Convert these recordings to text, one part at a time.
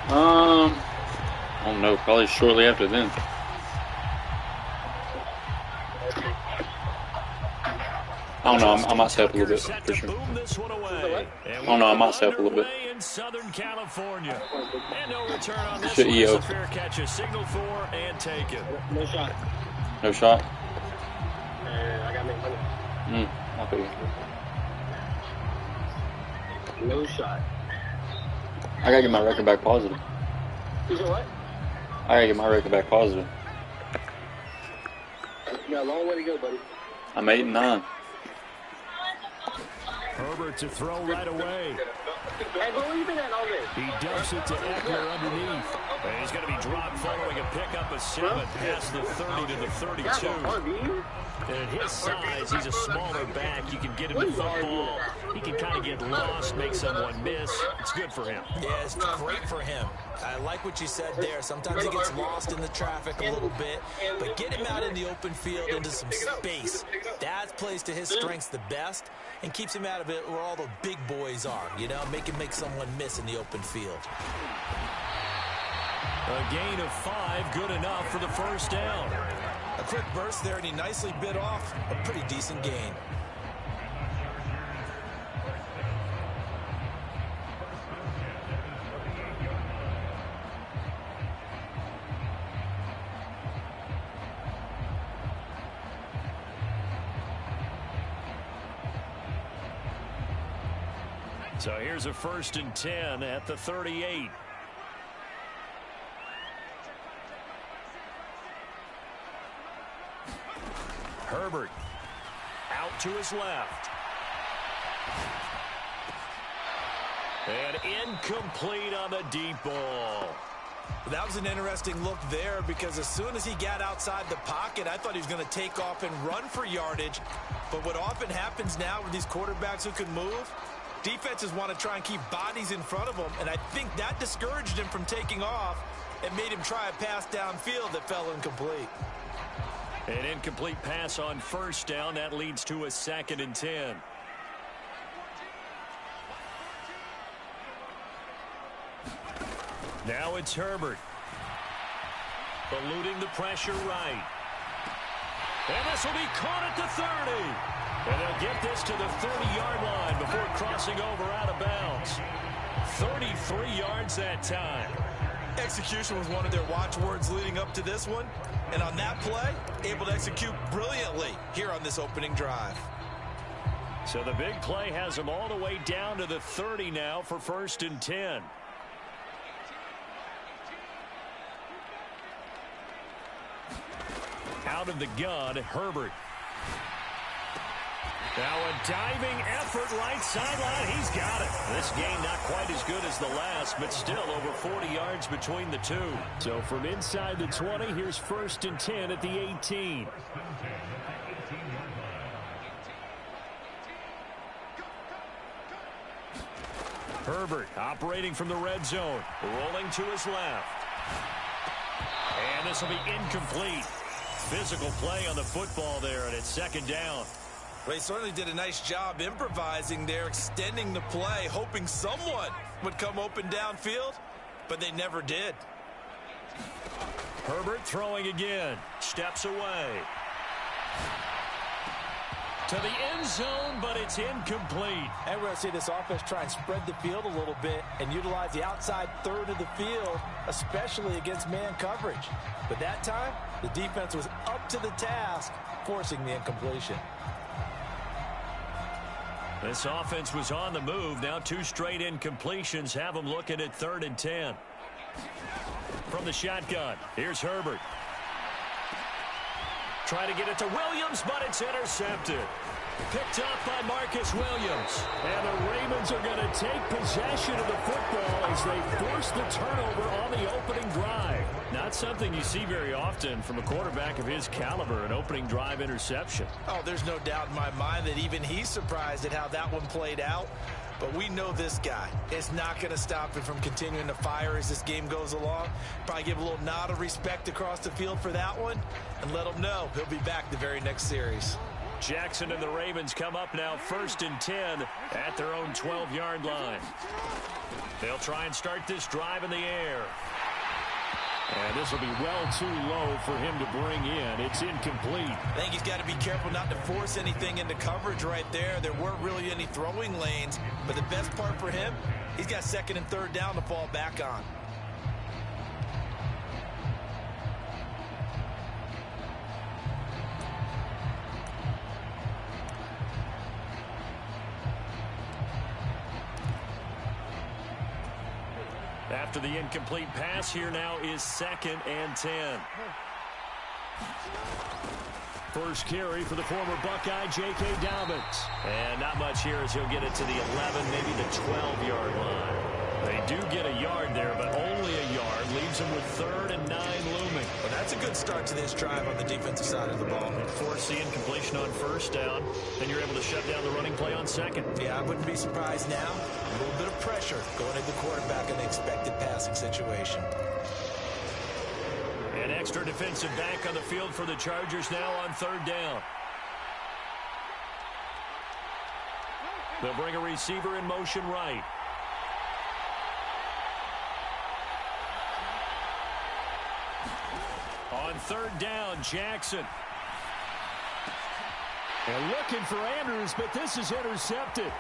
I don't know. Probably shortly after then. I don't know. I might stay up a little bit for sure. I don't know. I might stay up a little bit. In Southern California. And no return on this Shit, one. EO. It's a fair catch, a signal for and take it. No shot. No shot. I gotta make money. I'll pay you. No shot. I gotta get my record back positive. You said what? I gotta get my record back positive. You got a long way to go, buddy. I'm 8-9. Herbert to throw right away. Hey, but where you been at all day? He dumps it to Eckler underneath. And he's going to be dropped following a pickup of 7 past the 30 to the 32. And at his size, he's a smaller back. You can get him to football. He can kind of get lost, make someone miss. It's good for him. Yeah, it's great for him. I like what you said there. Sometimes he gets lost in the traffic a little bit, but get him out in the open field into some space. That plays to his strengths the best and keeps him out of it where all the big boys are, you know, make someone miss in the open field. A gain of 5, good enough for the first down. A quick burst there, and he nicely bit off a pretty decent gain. So here's a 1st and 10 at the 38. Herbert out to his left. And incomplete on the deep ball. That was an interesting look there because as soon as he got outside the pocket, I thought he was going to take off and run for yardage. But what often happens now with these quarterbacks who can move, defenses want to try and keep bodies in front of them, and I think that discouraged him from taking off and made him try a pass downfield that fell incomplete. An incomplete pass on 1st down. That leads to a 2nd and 10. Now it's Herbert. Eluding the pressure right. And this will be caught at the 30. And they'll get this to the 30-yard line before crossing over out of bounds. 33 yards that time. Execution was one of their watchwords leading up to this one. And on that play, able to execute brilliantly here on this opening drive. So the big play has them all the way down to the 30 now for 1st and 10. Out of the gun, Herbert. Now a diving effort right sideline. He's got it. This game not quite as good as the last, but still over 40 yards between the two. So from inside the 20, here's 1st and 10 at the 18. Herbert operating from the red zone. Rolling to his left. And this will be incomplete. Physical play on the football there, and it's 2nd down. They certainly did a nice job improvising there, extending the play, hoping someone would come open downfield, but they never did. Herbert throwing again. Steps away. To the end zone, but it's incomplete. And we're going to see this offense try and spread the field a little bit and utilize the outside third of the field, especially against man coverage. But that time, the defense was up to the task, forcing the incompletion. This offense was on the move. Now 2 straight incompletions have them looking at 3rd and 10. From the shotgun, here's Herbert. Trying to get it to Williams, but it's intercepted. Picked up by Marcus Williams. And the Ravens are going to take possession of the football as they force the turnover on the opening drive. Not something you see very often from a quarterback of his caliber, an opening drive interception. Oh, there's no doubt in my mind that even he's surprised at how that one played out. But we know this guy is not going to stop him from continuing to fire as this game goes along. Probably give a little nod of respect across the field for that one and let him know he'll be back the very next series. Jackson and the Ravens come up now 1st and 10 at their own 12-yard line. They'll try and start this drive in the air. And this will be well too low for him to bring in. It's incomplete. I think he's got to be careful not to force anything into coverage right there. There weren't really any throwing lanes. But the best part for him, he's got 2nd and 3rd down to fall back on. After the incomplete pass, here now is 2nd and 10. First carry for the former Buckeye, J.K. Dobbins. And not much here as he'll get it to the 11, maybe the 12-yard line. They do get a yard there, but only a yard. Leaves them with 3rd and 9 looming. Well, that's a good start to this drive on the defensive side of the ball. Force the incompletion on 1st down, and you're able to shut down the running play on 2nd. Yeah, I wouldn't be surprised now. A little bit of pressure going at the quarterback in the expected passing situation. An extra defensive back on the field for the Chargers now on 3rd down. They'll bring a receiver in motion right. On 3rd down, Jackson. And looking for Andrews, but this is intercepted.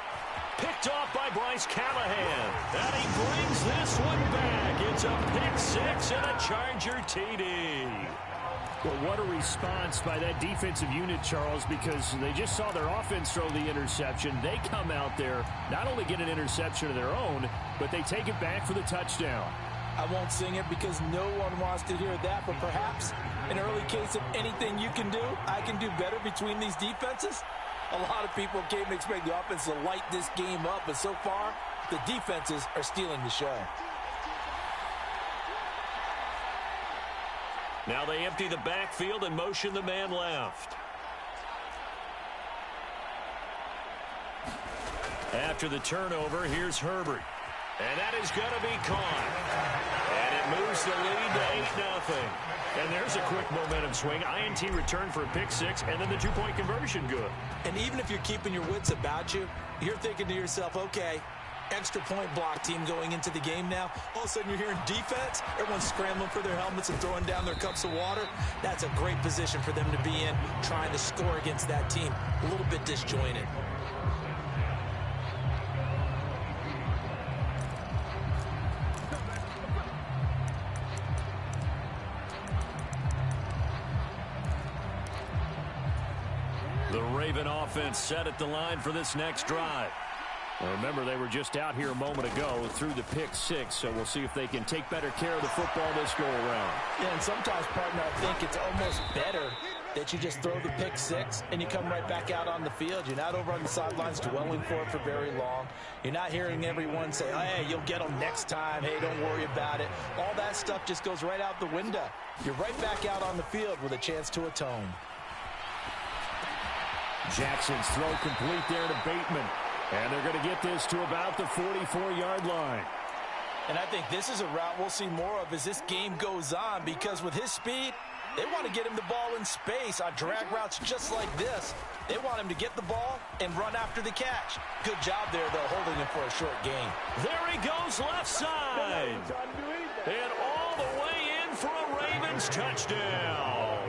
Picked off by Bryce Callahan. And he brings this one back. It's a pick 6 and a Charger TD. Well, what a response by that defensive unit, Charles, because they just saw their offense throw the interception. They come out there, not only get an interception of their own, but they take it back for the touchdown. I won't sing it because no one wants to hear that, but perhaps an early case of anything you can do, I can do better between these defenses. A lot of people came to expect the offense to light this game up, but so far, the defenses are stealing the show. Now they empty the backfield and motion the man left. After the turnover, here's Herbert. And that is going to be caught. And it moves the lead to 8-0. And there's a quick momentum swing. INT return for a pick 6, and then the 2-point conversion good. And even if you're keeping your wits about you, you're thinking to yourself, okay, extra point block team going into the game now. All of a sudden you're hearing defense. Everyone's scrambling for their helmets and throwing down their cups of water. That's a great position for them to be in, trying to score against that team. A little bit disjointed. The Raven offense set at the line for this next drive. Well, remember, they were just out here a moment ago through the pick 6, so we'll see if they can take better care of the football this go-around. Yeah, and sometimes, partner, I think it's almost better that you just throw the pick 6 and you come right back out on the field. You're not over on the sidelines dwelling for it for very long. You're not hearing everyone say, oh, hey, you'll get them next time. Hey, don't worry about it. All that stuff just goes right out the window. You're right back out on the field with a chance to atone. Jackson's throw complete there to Bateman. And they're going to get this to about the 44-yard line. And I think this is a route we'll see more of as this game goes on, because with his speed, they want to get him the ball in space on drag routes just like this. They want him to get the ball and run after the catch. Good job there, though, holding him for a short gain. There he goes left side. And all the way in for a Ravens touchdown.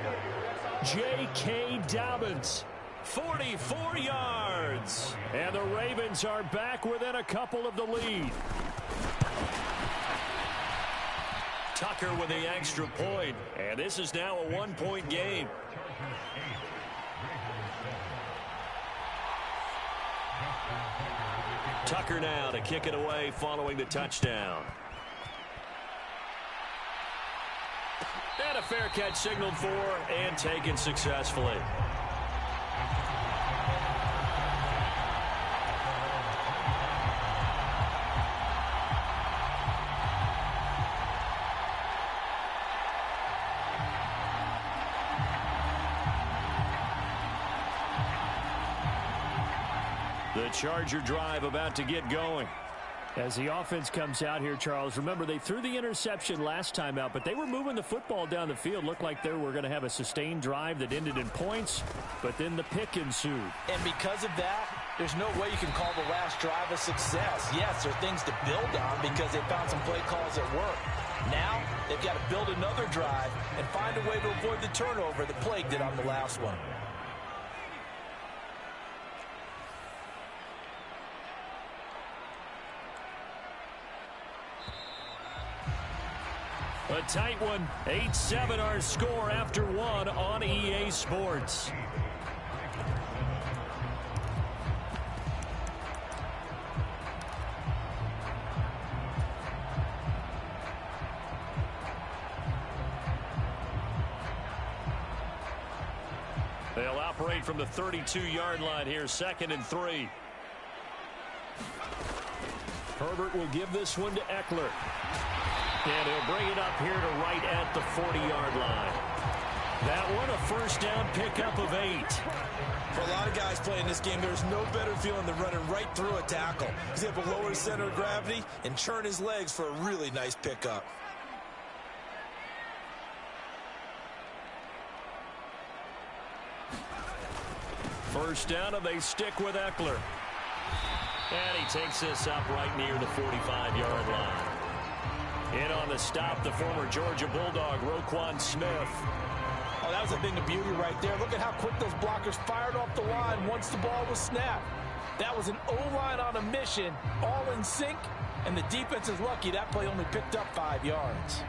J.K. Dobbins. 44 yards. And the Ravens are back within a couple of the lead. Tucker with the extra point. And this is now a 1-point game. Tucker now to kick it away following the touchdown. And a fair catch signaled for and taken successfully. The Charger drive about to get going. As the offense comes out here, Charles, remember they threw the interception last time out, but they were moving the football down the field. Looked like they were going to have a sustained drive that ended in points, but then the pick ensued. And because of that, there's no way you can call the last drive a success. Yes, there are things to build on because they found some play calls that work. Now, they've got to build another drive and find a way to avoid the turnover that plagued it on the last one. A tight one, 8-7 our score after one on EA Sports. They'll operate from the 32-yard line here, 2nd and 3. Herbert will give this one to Eckler. And he'll bring it up here to right at the 40-yard line. That one a first down pickup of 8. For a lot of guys playing this game, there's no better feeling than running right through a tackle. He's able to lower his center of gravity and churn his legs for a really nice pickup. First down, and they stick with Eckler. And he takes this up right near the 45-yard line. In on the stop, the former Georgia Bulldog, Roquan Smith. Oh, that was a thing of beauty right there. Look at how quick those blockers fired off the line once the ball was snapped. That was an O-line on a mission, all in sync, and the defense is lucky that play only picked up 5 yards.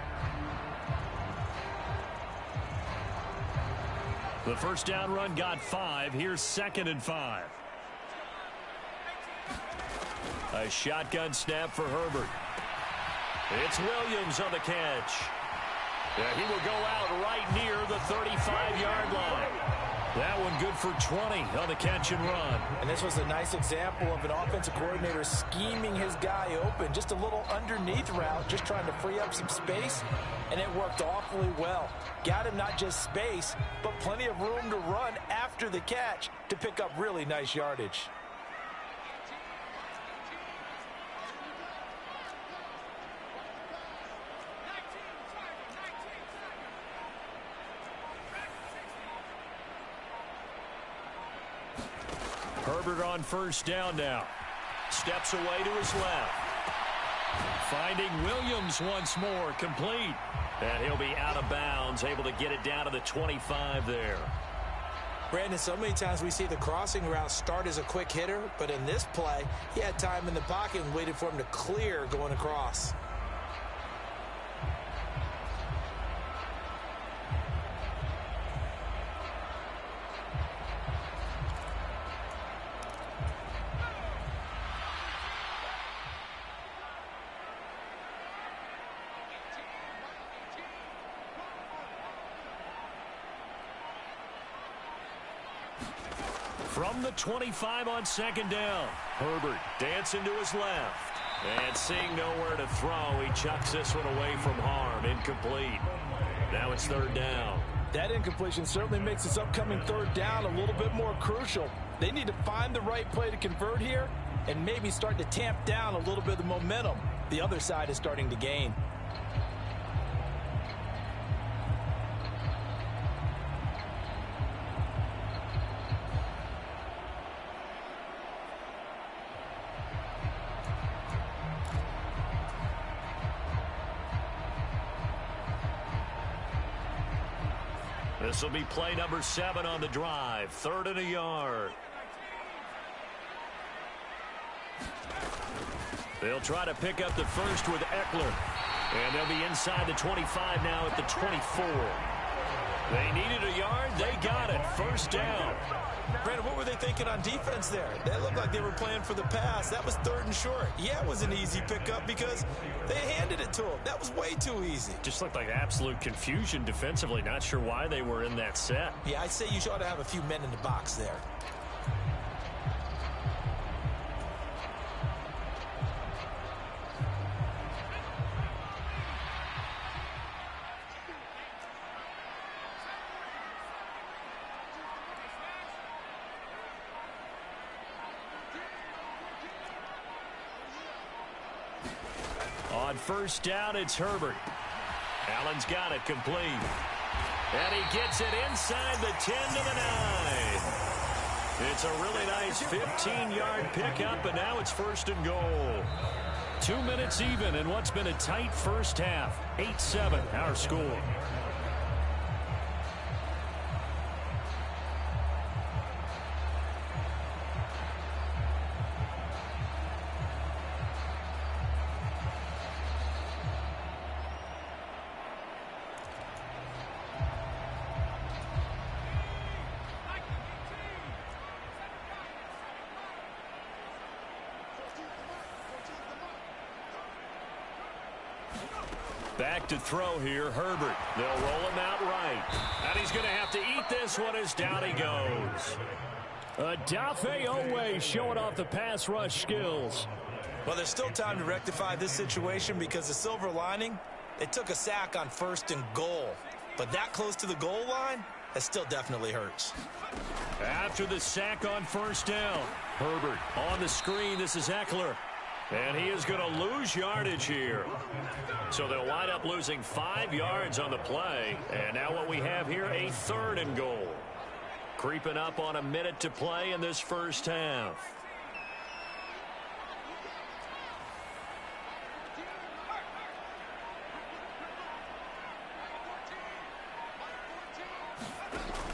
The first down run got 5. Here's 2nd and 5. A shotgun snap for Herbert. It's Williams on the catch. He will go out right near the 35-yard line. That one good for 20 on the catch and run. And this was a nice example of an offensive coordinator scheming his guy open. Just a little underneath route, just trying to free up some space, and it worked awfully well. Got him not just space, but plenty of room to run after the catch to pick up really nice yardage. Herbert on first down now. Steps away to his left. Finding Williams once more, complete. And he'll be out of bounds, able to get it down to the 25 there. Brandon, so many times we see the crossing route start as a quick hitter, but in this play, he had time in the pocket and waited for him to clear going across. From the 25 on 2nd down. Herbert dancing to his left. And seeing nowhere to throw, he chucks this one away from harm. Incomplete. Now it's 3rd down. That incompletion certainly makes this upcoming 3rd down a little bit more crucial. They need to find the right play to convert here and maybe start to tamp down a little bit of the momentum the other side is starting to gain. This will be play number 7 on the drive. 3rd and a yard. They'll try to pick up the first with Eckler. And they'll be inside the 25 now at the 24. They needed a yard. They got it. First down. Brandon, what were they thinking on defense there? That looked like they were playing for the pass. That was 3rd and short. Yeah, it was an easy pickup because they handed it to him. That was way too easy. Just looked like absolute confusion defensively. Not sure why they were in that set. Yeah, I'd say you ought to have a few men in the box there. On first down, it's Herbert. Allen's got it complete. And he gets it inside the 10 to the 9. It's a really nice 15-yard pickup, and now it's first and goal. 2 minutes even in what's been a tight first half. 8-7 our score. Back to throw here, Herbert. They'll roll him out right. And he's going to have to eat this one as down he goes. Odafe Oweh showing off the pass rush skills. Well, there's still time to rectify this situation because the silver lining, they took a sack on first and goal. But that close to the goal line, that still definitely hurts. After the sack on first down, Herbert on the screen. This is Eckler. And he is going to lose yardage here. So they'll wind up losing 5 yards on the play. And now what we have here, a third and goal. Creeping up on a minute to play in this first half.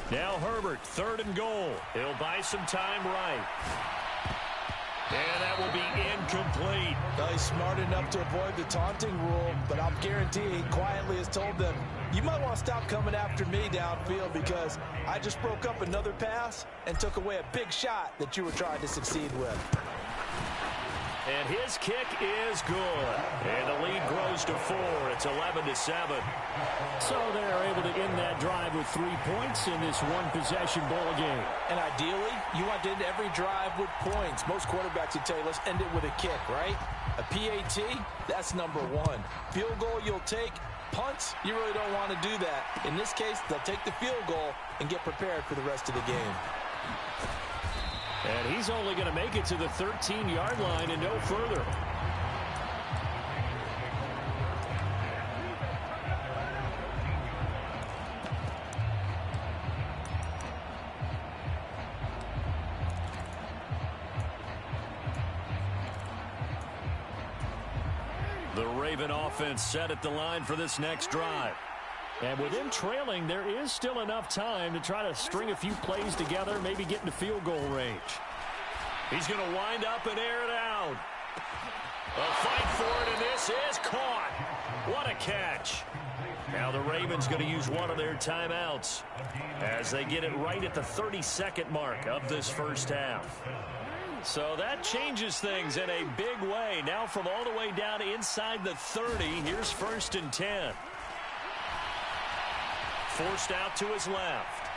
Now Herbert, third and goal. He'll buy some time right. And that will be incomplete. Well, he's smart enough to avoid the taunting rule, but I'll guarantee he quietly has told them, you might want to stop coming after me downfield because I just broke up another pass and took away a big shot that you were trying to succeed with. And his kick is good. And the lead grows to 4. It's 11-7. So they're able to end that drive with 3 points in this one-possession ball game. And ideally, you want to end every drive with points. Most quarterbacks would tell you, let's end it with a kick, right? A PAT, that's number 1. Field goal you'll take. Punts, you really don't want to do that. In this case, they'll take the field goal and get prepared for the rest of the game. And he's only going to make it to the 13-yard line and no further. The Raven offense set at the line for this next drive. And with them trailing, there is still enough time to try to string a few plays together, maybe get into field goal range. He's going to wind up and air it out. A fight for it, and this is caught. What a catch. Now the Ravens going to use one of their timeouts as they get it right at the 32nd mark of this first half. So that changes things in a big way. Now from all the way down inside the 30, here's first and 10. Forced out to his left.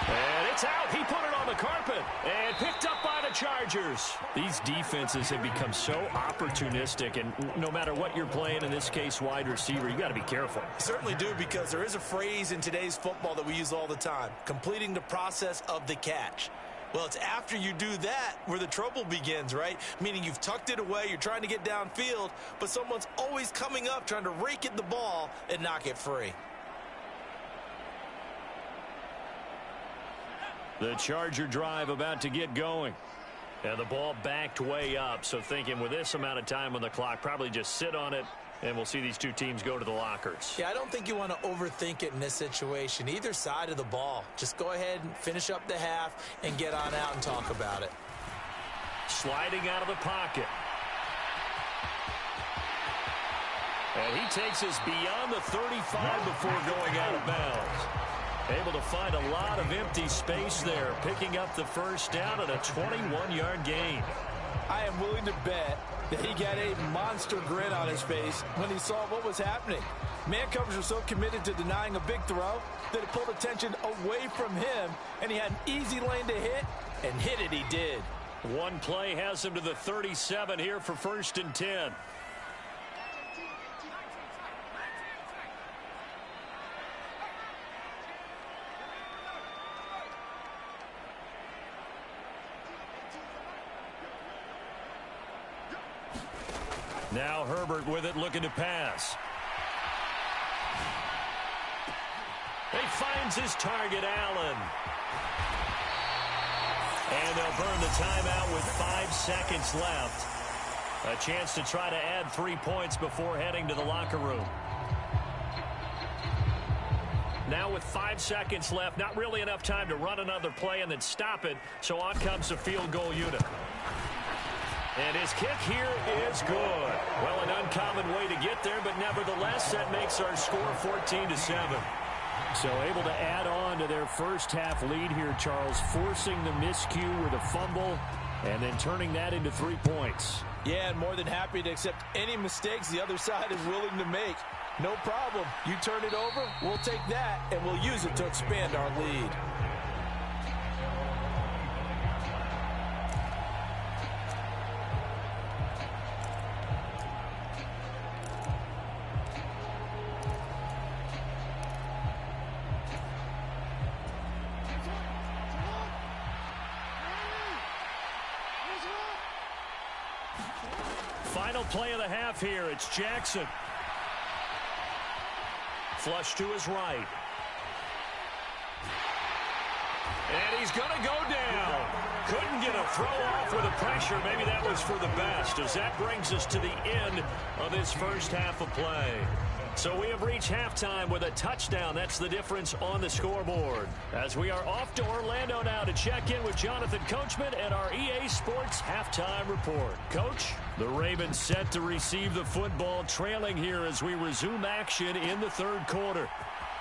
And it's out. He put it on the carpet and picked up by the Chargers. These defenses have become so opportunistic, and no matter what you're playing, in this case wide receiver, you got to be careful. You certainly do, because there is a phrase in today's football that we use all the time, completing the process of the catch. Well, it's after you do that where the trouble begins, right? Meaning you've tucked it away, you're trying to get downfield, but someone's always coming up trying to rake at the ball and knock it free. The Charger drive about to get going. And the ball backed way up, so thinking with this amount of time on the clock, probably just sit on it, and we'll see these two teams go to the lockers. Yeah, I don't think you want to overthink it in this situation. Either side of the ball. Just go ahead and finish up the half and get on out and talk about it. Sliding out of the pocket. And he takes us beyond the 35 before going out of bounds. Able to find a lot of empty space there, picking up the first down at a 21-yard gain. I am willing to bet that he got a monster grin on his face when he saw what was happening. Man covers were so committed to denying a big throw that it pulled attention away from him, and he had an easy lane to hit, and hit it he did. One play has him to the 37 here for first and 10. Now Herbert with it, looking to pass. He finds his target, Allen. And they'll burn the timeout with 5 seconds left. A chance to try to add 3 points before heading to the locker room. Now with 5 seconds left, not really enough time to run another play and then stop it, so on comes the field goal unit. And his kick here is good. Well, an uncommon way to get there, but nevertheless, that makes our score 14-7. So able to add on to their first half lead here, Charles, forcing the miscue with a fumble and then turning that into 3 points. Yeah, and more than happy to accept any mistakes the other side is willing to make. No problem. You turn it over, we'll take that, and we'll use it to expand our lead. Final play of the half here. It's Jackson. Flush to his right. And he's going to go down. Couldn't get a throw off with the pressure. Maybe that was for the best, as that brings us to the end of this first half of play. So we have reached halftime with a touchdown. That's the difference on the scoreboard. As we are off to Orlando now to check in with Jonathan Coachman and our EA Sports Halftime Report. Coach, the Ravens set to receive the football, trailing here as we resume action in the third quarter.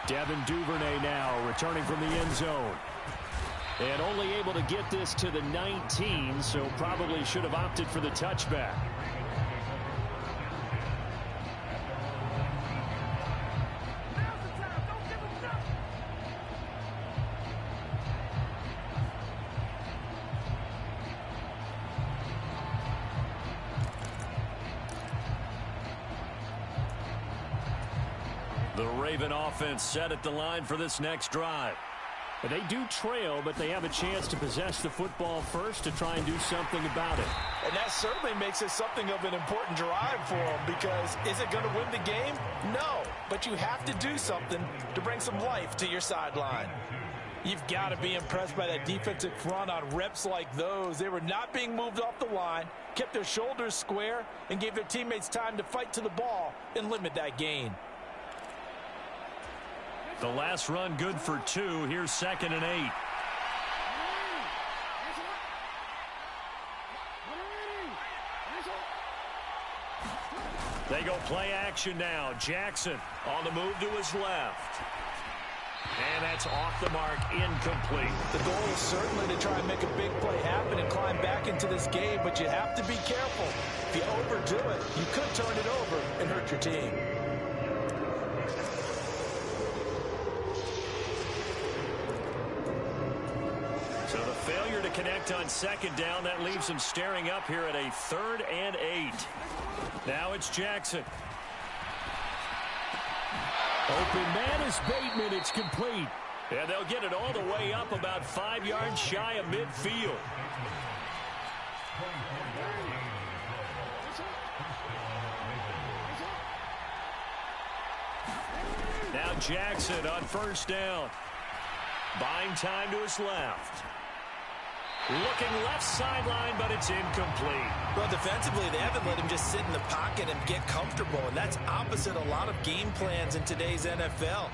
Devin Duvernay now returning from the end zone. And only able to get this to the 19, so probably should have opted for the touchback. The Raven offense set at the line for this next drive. And they do trail, but they have a chance to possess the football first to try and do something about it. And that certainly makes it something of an important drive for them, because is it going to win the game? No, but you have to do something to bring some life to your sideline. You've got to be impressed by that defensive front on reps like those. They were not being moved off the line, kept their shoulders square, and gave their teammates time to fight to the ball and limit that gain. The last run good for 2. Here's 2nd and 8. They go play action now. Jackson on the move to his left. And that's off the mark, incomplete. The goal is certainly to try and make a big play happen and climb back into this game, but you have to be careful. If you overdo it, you could turn it over and hurt your team. So the failure to connect on 2nd down, that leaves them staring up here at a 3rd and 8. Now it's Jackson. Open man is Bateman. It's complete. And they'll get it all the way up about 5 yards shy of midfield. Now Jackson on 1st down. Buying time to his left. Looking left sideline, but it's incomplete. Well, defensively, they haven't let him just sit in the pocket and get comfortable, and that's opposite a lot of game plans in today's NFL.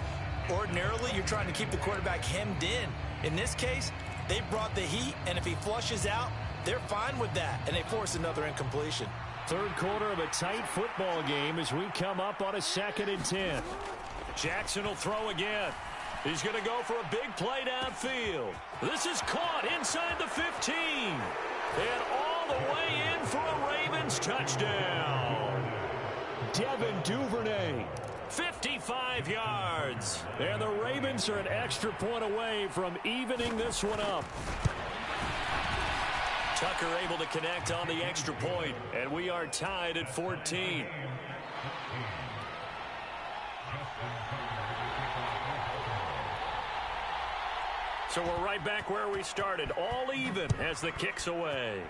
Ordinarily, you're trying to keep the quarterback hemmed in. In this case, they brought the heat, and if he flushes out, they're fine with that, and they force another incompletion. Third quarter of a tight football game as we come up on a 2nd and 10. Jackson will throw again. He's going to go for a big play downfield. This is caught inside the 15. And all the way in for a Ravens touchdown. Devin Duvernay, 55 yards. And the Ravens are an extra point away from evening this one up. Tucker able to connect on the extra point, and we are tied at 14. So we're right back where we started, all even as the kick's away.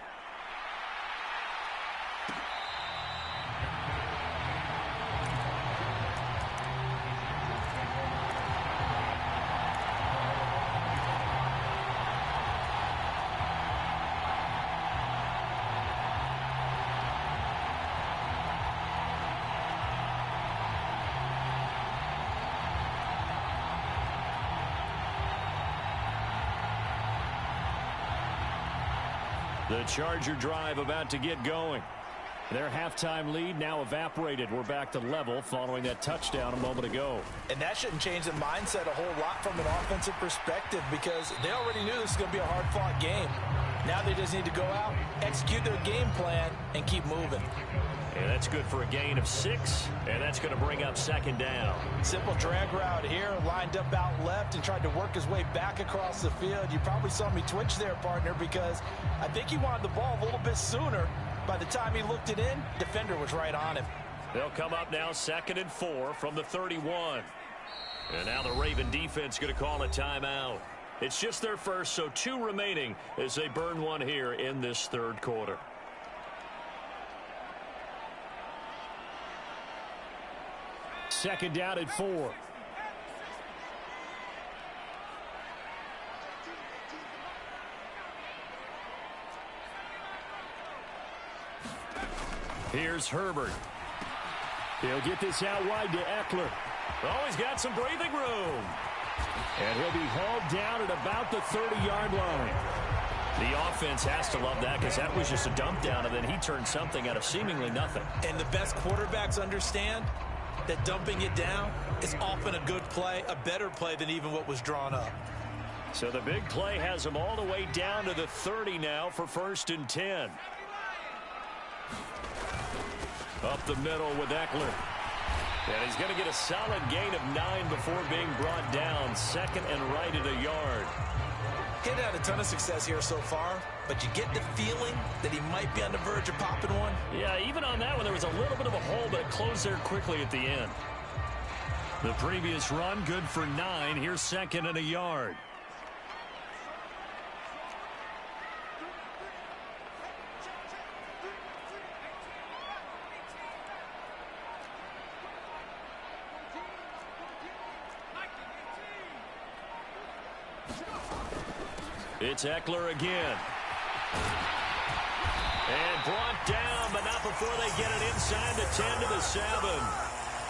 The Charger drive about to get going. Their halftime lead now evaporated. We're back to level following that touchdown a moment ago. And that shouldn't change the mindset a whole lot from an offensive perspective because they already knew this was going to be a hard-fought game. Now they just need to go out, execute their game plan, and keep moving. And that's good for a gain of 6, and that's going to bring up second down. Simple drag route here, lined up out left and tried to work his way back across the field. You probably saw me twitch there, partner, because I think he wanted the ball a little bit sooner. By the time he looked it in, defender was right on him. They'll come up now 2nd and 4 from the 31. And now the Raven defense going to call a timeout. It's just their first, so 2 remaining as they burn one here in this third quarter. Second down at 4. Here's Herbert. He'll get this out wide to Eckler. Oh, he's got some breathing room. And he'll be hauled down at about the 30-yard line. The offense has to love that because that was just a dump down, and then he turned something out of seemingly nothing. And the best quarterbacks understand that dumping it down is often a good play, a better play than even what was drawn up. So the big play has him all the way down to the 30 now for 1st and 10. Up the middle with Eckler. And he's going to get a solid gain of 9 before being brought down. 2nd and right at a yard. He hasn't had a ton of success here so far, but you get the feeling that he might be on the verge of popping one. Yeah, even on that one, there was a little bit of a hole, but it closed there quickly at the end. The previous run, good for 9. Here's 2nd and a yard. It's Eckler again. And brought down, but not before they get it inside the 10 to the 7.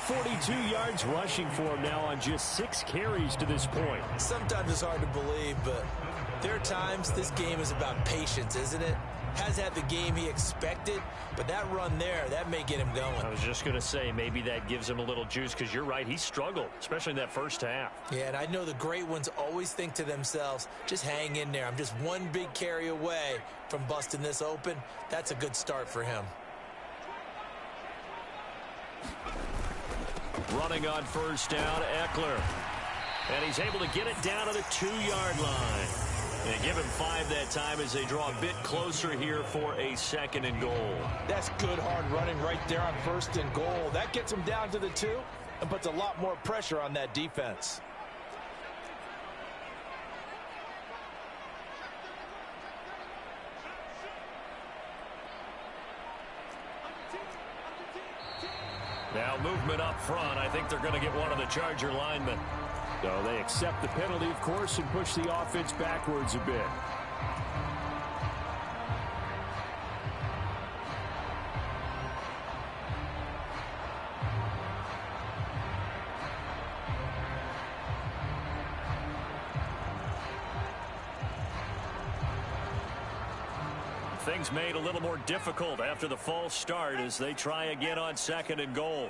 42 yards rushing for him now on just 6 carries to this point. Sometimes it's hard to believe, but there are times this game is about patience, isn't it? Has had the game he expected, but that run there, that may get him going. I was just going to say, maybe that gives him a little juice, because you're right, he struggled, especially in that first half. Yeah, and I know the great ones always think to themselves, just hang in there. I'm just one big carry away from busting this open. That's a good start for him. Running on 1st down, Eckler. And he's able to get it down to the 2-yard line. And give him 5 that time as they draw a bit closer here for a 2nd and goal. That's good hard running right there on 1st and goal. That gets him down to the 2 and puts a lot more pressure on that defense. Now movement up front. I think they're going to get one of the Charger linemen. So they accept the penalty, of course, and push the offense backwards a bit. Things made a little more difficult after the false start as they try again on 2nd and goal.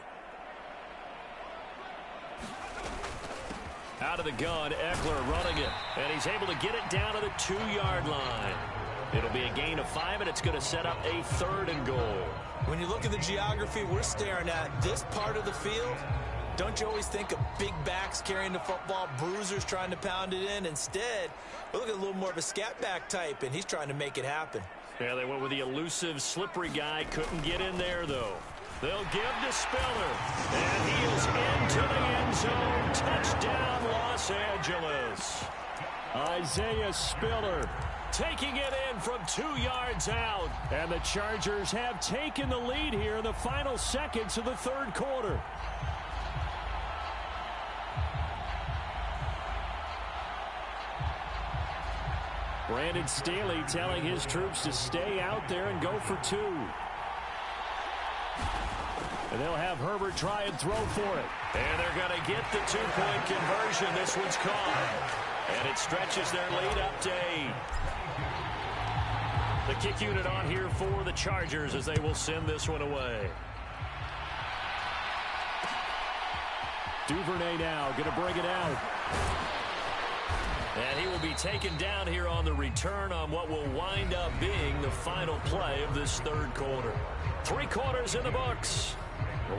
Out of the gun, Eckler running it, and he's able to get it down to the 2-yard line. It'll be a gain of 5, and it's going to set up a 3rd and goal. When you look at the geography we're staring at, this part of the field, don't you always think of big backs carrying the football, bruisers trying to pound it in? Instead, we look at a little more of a scat back type, and he's trying to make it happen. Yeah, they went with the elusive, slippery guy. Couldn't get in there, though. They'll give to Spiller, and he is into the end zone. Touchdown, Los Angeles. Isaiah Spiller taking it in from 2 yards out. And the Chargers have taken the lead here in the final seconds of the third quarter. Brandon Staley telling his troops to stay out there and go for 2. And they'll have Herbert try and throw for it. And they're going to get the 2-point conversion. This one's caught. And it stretches their lead up to 8. The kick unit on here for the Chargers as they will send this one away. Duvernay now going to bring it out. And he will be taken down here on the return on what will wind up being the final play of this third quarter. 3 quarters in the books.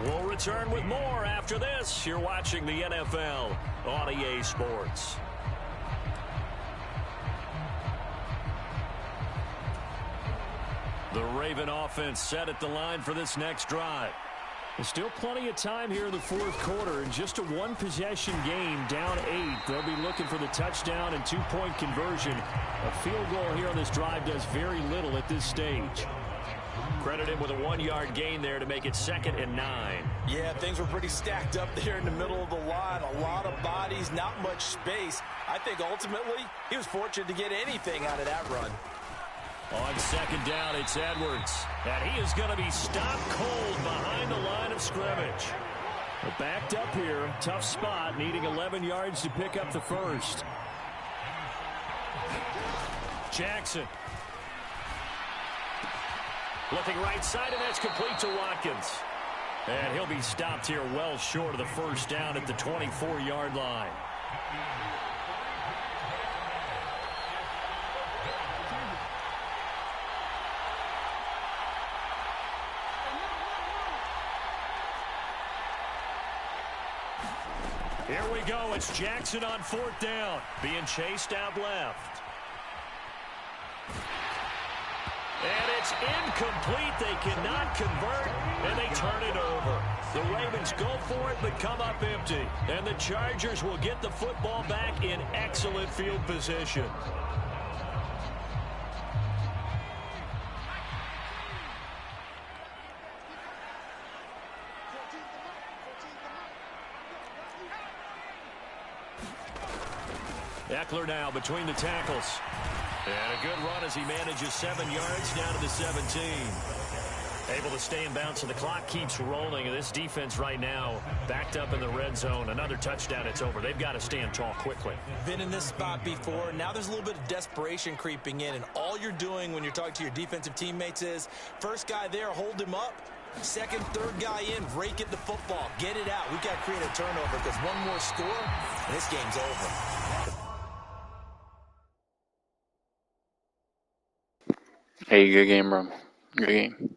We'll return with more after this. You're watching the NFL on EA Sports. The Raven offense set at the line for this next drive. There's still plenty of time here in the fourth quarter. And just a one-possession game, down 8. They'll be looking for the touchdown and 2-point conversion. A field goal here on this drive does very little at this stage. Credit him with a 1-yard gain there to make it 2nd and 9. Yeah, things were pretty stacked up there in the middle of the line. A lot of bodies, not much space. I think ultimately he was fortunate to get anything out of that run. On 2nd down, it's Edwards. And he is going to be stopped cold behind the line of scrimmage. They're backed up here. Tough spot, needing 11 yards to pick up the first. Jackson. Looking right side, and that's complete to Watkins. And he'll be stopped here well short of the first down at the 24-yard line. Here we go. It's Jackson on 4th down. Being chased out left. And it's incomplete. They cannot convert, and they turn it over. The Ravens go for it, but come up empty. And the Chargers will get the football back in excellent field position. Eckler now between the tackles. And a good run as he manages 7 yards down to the 17. Able to stay in bounds, so the clock keeps rolling. And this defense right now backed up in the red zone. Another touchdown, it's over. They've got to stand tall quickly. Been in this spot before. Now there's a little bit of desperation creeping in. And all you're doing when you're talking to your defensive teammates is, first guy there, hold him up. Second, third guy in, rake at the football. Get it out. We've got to create a turnover because one more score, and this game's over. Hey, good game, bro. Good game.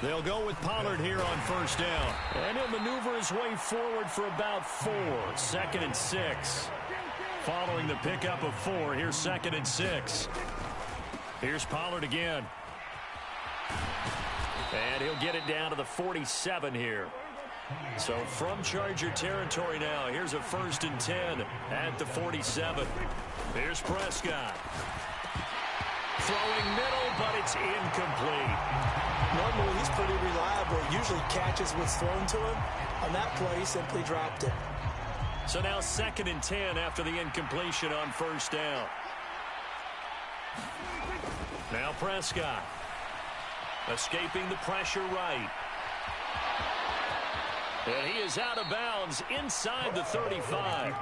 They'll go with Pollard here on first down. And he'll maneuver his way forward for about 4. 2nd and 6. Following the pickup of 4, here's 2nd and 6. Here's Pollard again. And he'll get it down to the 47 here. So from Charger territory now, here's a 1st and 10 at the 47. Here's Prescott. Throwing middle, but it's incomplete. Normally, he's pretty reliable. Usually catches what's thrown to him. On that play, he simply dropped it. So now 2nd and 10 after the incompletion on first down. Now Prescott. Escaping the pressure right. And he is out of bounds inside the 35.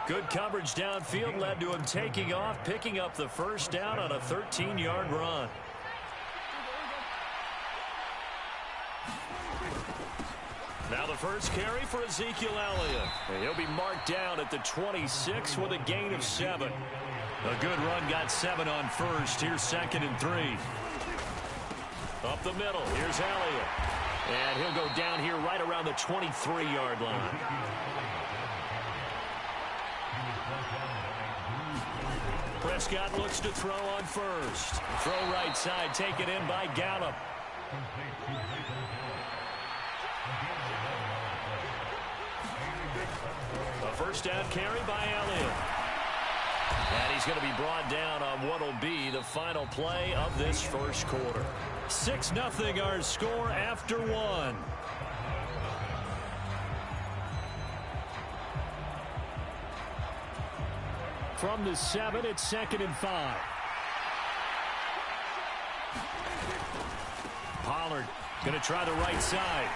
Good coverage downfield led to him taking off, picking up the first down on a 13-yard run. Now the first carry for Ezekiel Elliott. And he'll be marked down at the 26 with a gain of 7. A good run got 7 on first. Here's 2nd and 3. Up the middle. Here's Elliott. And he'll go down here right around the 23-yard line. Prescott looks to throw on first. Throw right side, taken in by Gallup. A first down carry by Elliott. And he's going to be brought down on what will be the final play of this first quarter. 6-0 our score after 1. From the 7, it's 2nd and 5. Pollard going to try the right side.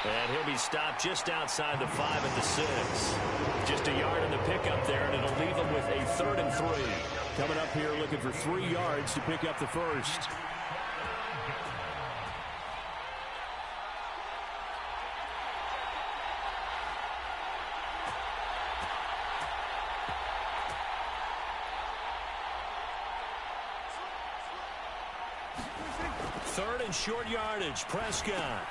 And he'll be stopped just outside the 5 at the 6. Just a yard in the pickup there, and it'll leave him with a 3rd and 3. Coming up here looking for 3 yards to pick up the first. Third and short yardage. Prescott.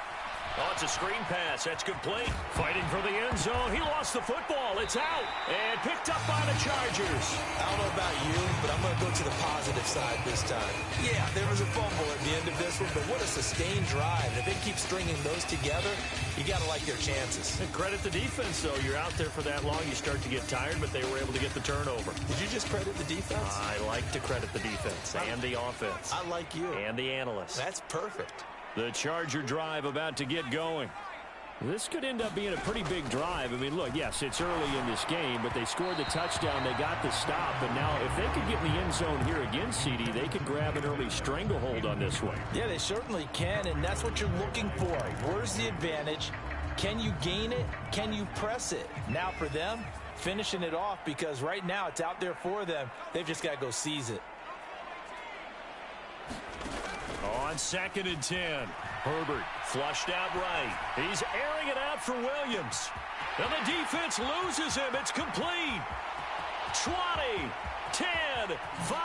Oh, it's a screen pass. That's complete. Fighting for the end zone. He lost the football. It's out. And picked up by the Chargers. I don't know about you, but I'm going to go to the positive side this time. Yeah, there was a fumble at the end of this one, but what a sustained drive. If they keep stringing those together, you got to like their chances. And credit the defense, though. You're out there for that long, you start to get tired, but they were able to get the turnover. Did you just credit the defense? I like to credit the defense and the offense. I like you. And the analysts. That's perfect. The Charger drive about to get going. This could end up being a pretty big drive. I mean, look, yes, it's early in this game, but they scored the touchdown. They got the stop. And now if they could get in the end zone here again, CD, they could grab an early stranglehold on this one. Yeah, they certainly can, and that's what you're looking for. Where's the advantage? Can you gain it? Can you press it? Now for them, finishing it off, because right now it's out there for them. They've just got to go seize it. On 2nd and 10, Herbert flushed out right. He's airing it out for Williams. And the defense loses him. It's complete. 20, 10, 5,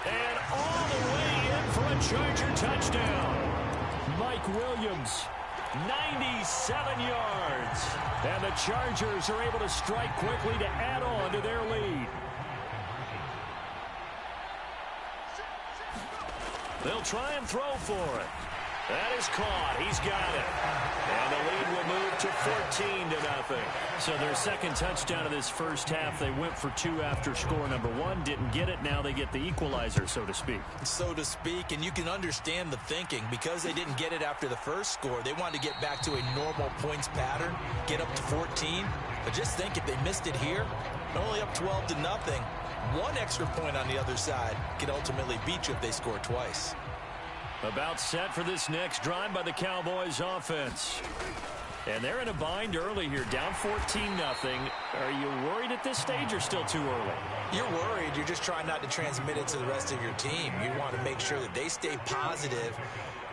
and all the way in for a Charger touchdown. Mike Williams, 97 yards. And the Chargers are able to strike quickly to add on to their lead. They'll try and throw for it. That is caught. He's got it. And the lead will move to 14-0. So their second touchdown of this first half. They went for 2 after score number 1. Didn't get it. Now they get the equalizer, so to speak. So to speak, and you can understand the thinking. Because they didn't get it after the first score, they wanted to get back to a normal points pattern, get up to 14. But just think, if they missed it here, only up 12-0. 1 extra point on the other side could ultimately beat you if they score twice. About set for this next drive by the Cowboys offense. And they're in a bind early here, down 14-0. Are you worried at this stage or still too early? You're worried. You're just trying not to transmit it to the rest of your team. You want to make sure that they stay positive.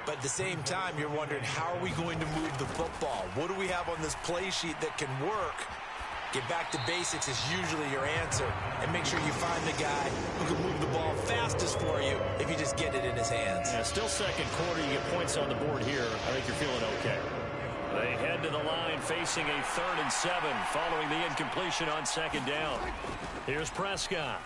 But at the same time, you're wondering, how are we going to move the football? What do we have on this play sheet that can work? Get back to basics is usually your answer. And make sure you find the guy who can move the ball fastest for you if you just get it in his hands. Yeah, still second quarter. You get points on the board here. I think you're feeling okay. They head to the line facing a 3rd and 7 following the incompletion on 2nd down. Here's Prescott.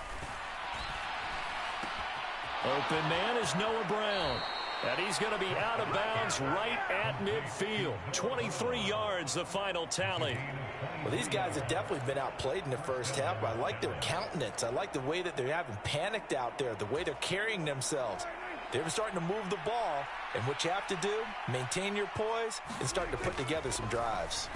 Open man is Noah Brown. And he's going to be out of bounds right at midfield. 23 yards, the final tally. Well, these guys have definitely been outplayed in the first half. I like their countenance. I like the way that they haven't panicked out there, the way they're carrying themselves. They're starting to move the ball, and what you have to do, maintain your poise and start to put together some drives.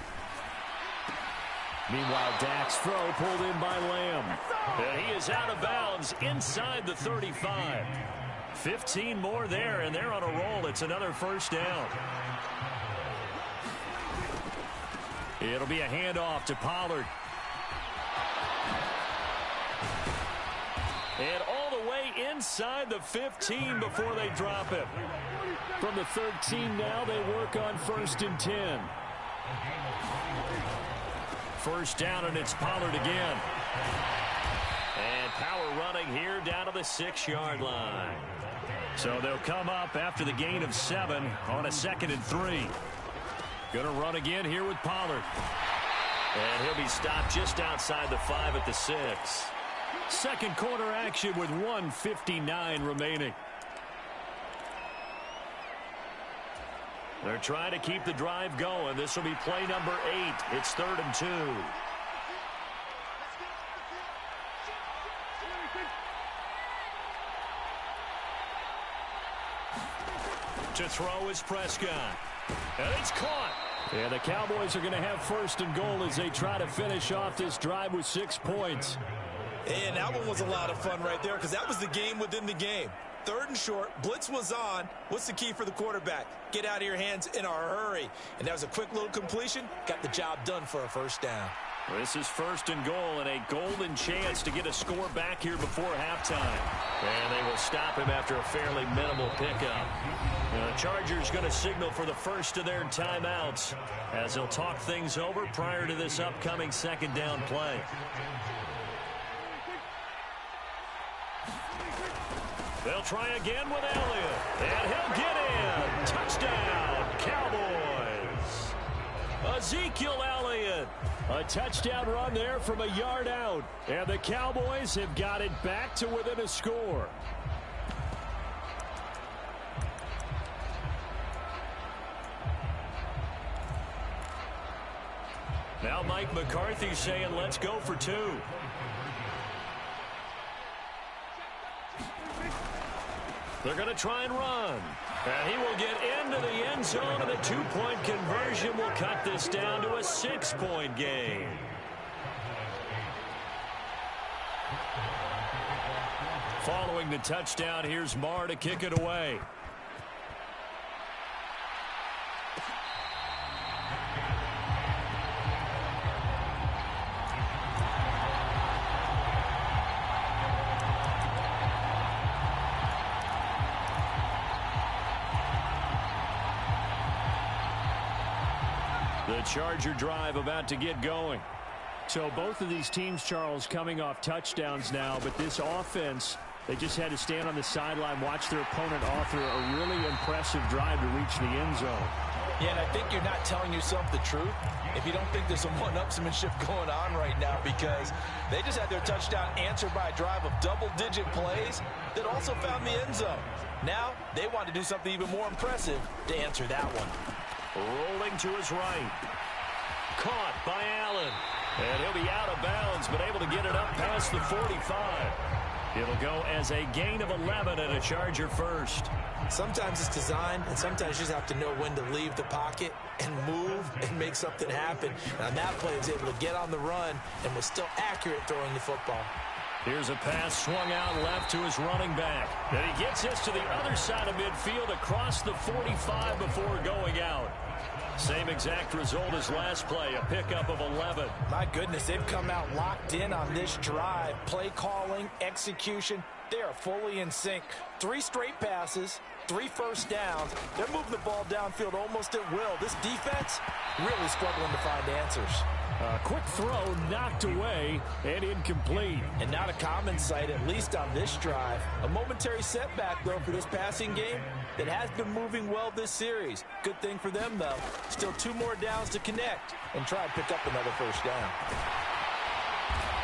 Meanwhile, Dak's throw pulled in by Lamb. And he is out of bounds inside the 35. 15 more there, and they're on a roll. It's another 1st down. It'll be a handoff to Pollard. And all the way inside the 15 before they drop it. From the 13 now, they work on 1st and 10. 1st down, and it's Pollard again. And power running here down to the 6-yard line. So they'll come up after the gain of 7 on a 2nd and 3. Going to run again here with Pollard. And he'll be stopped just outside the 5 at the 6. Second quarter action with 1:59 remaining. They're trying to keep the drive going. This will be play number 8. It's 3rd and 2. To throw is Prescott. And it's caught. And the Cowboys are going to have 1st and goal as they try to finish off this drive with 6 points. And that one was a lot of fun right there because that was the game within the game. 3rd and short, blitz was on. What's the key for the quarterback? Get out of your hands in a hurry. And that was a quick little completion. Got the job done for a 1st down. This is 1st and goal and a golden chance to get a score back here before halftime. And they will stop him after a fairly minimal pickup. The Chargers going to signal for the first of their timeouts as they'll talk things over prior to this upcoming 2nd down play. They'll try again with Elliott. And he'll get in. Touchdown, Cowboys. Ezekiel Elliott. A touchdown run there from a yard out. And the Cowboys have got it back to within a score. Now Mike McCarthy saying, let's go for 2. They're going to try and run. And he will get into the end zone, and the 2-point conversion will cut this down to a 6-point game. Following the touchdown, here's Marr to kick it away. The Charger drive about to get going. So both of these teams, Charles, coming off touchdowns now, but this offense, they just had to stand on the sideline, watch their opponent author a really impressive drive to reach the end zone. Yeah, and I think you're not telling yourself the truth if you don't think there's some one-upsmanship going on right now, because they just had their touchdown answered by a drive of double-digit plays that also found the end zone. Now they want to do something even more impressive to answer that one. Rolling to his right. Caught by Allen. And he'll be out of bounds, but able to get it up past the 45. It'll go as a gain of 11 and a Charger first. Sometimes it's designed, and sometimes you just have to know when to leave the pocket and move and make something happen. And on that play, he was able to get on the run and was still accurate throwing the football. Here's a pass swung out left to his running back. And he gets this to the other side of midfield across the 45 before going out. Same exact result as last play, a pickup of 11. My goodness, they've come out locked in on this drive. Play calling, execution, they are fully in sync. 3 straight passes, 3 first downs. They're moving the ball downfield almost at will. This defense really struggling to find answers. A quick throw knocked away and incomplete. And not a common sight, at least on this drive. A momentary setback, though, for this passing game that has been moving well this series. Good thing for them, though. Still 2 more downs to connect and try and pick up another first down.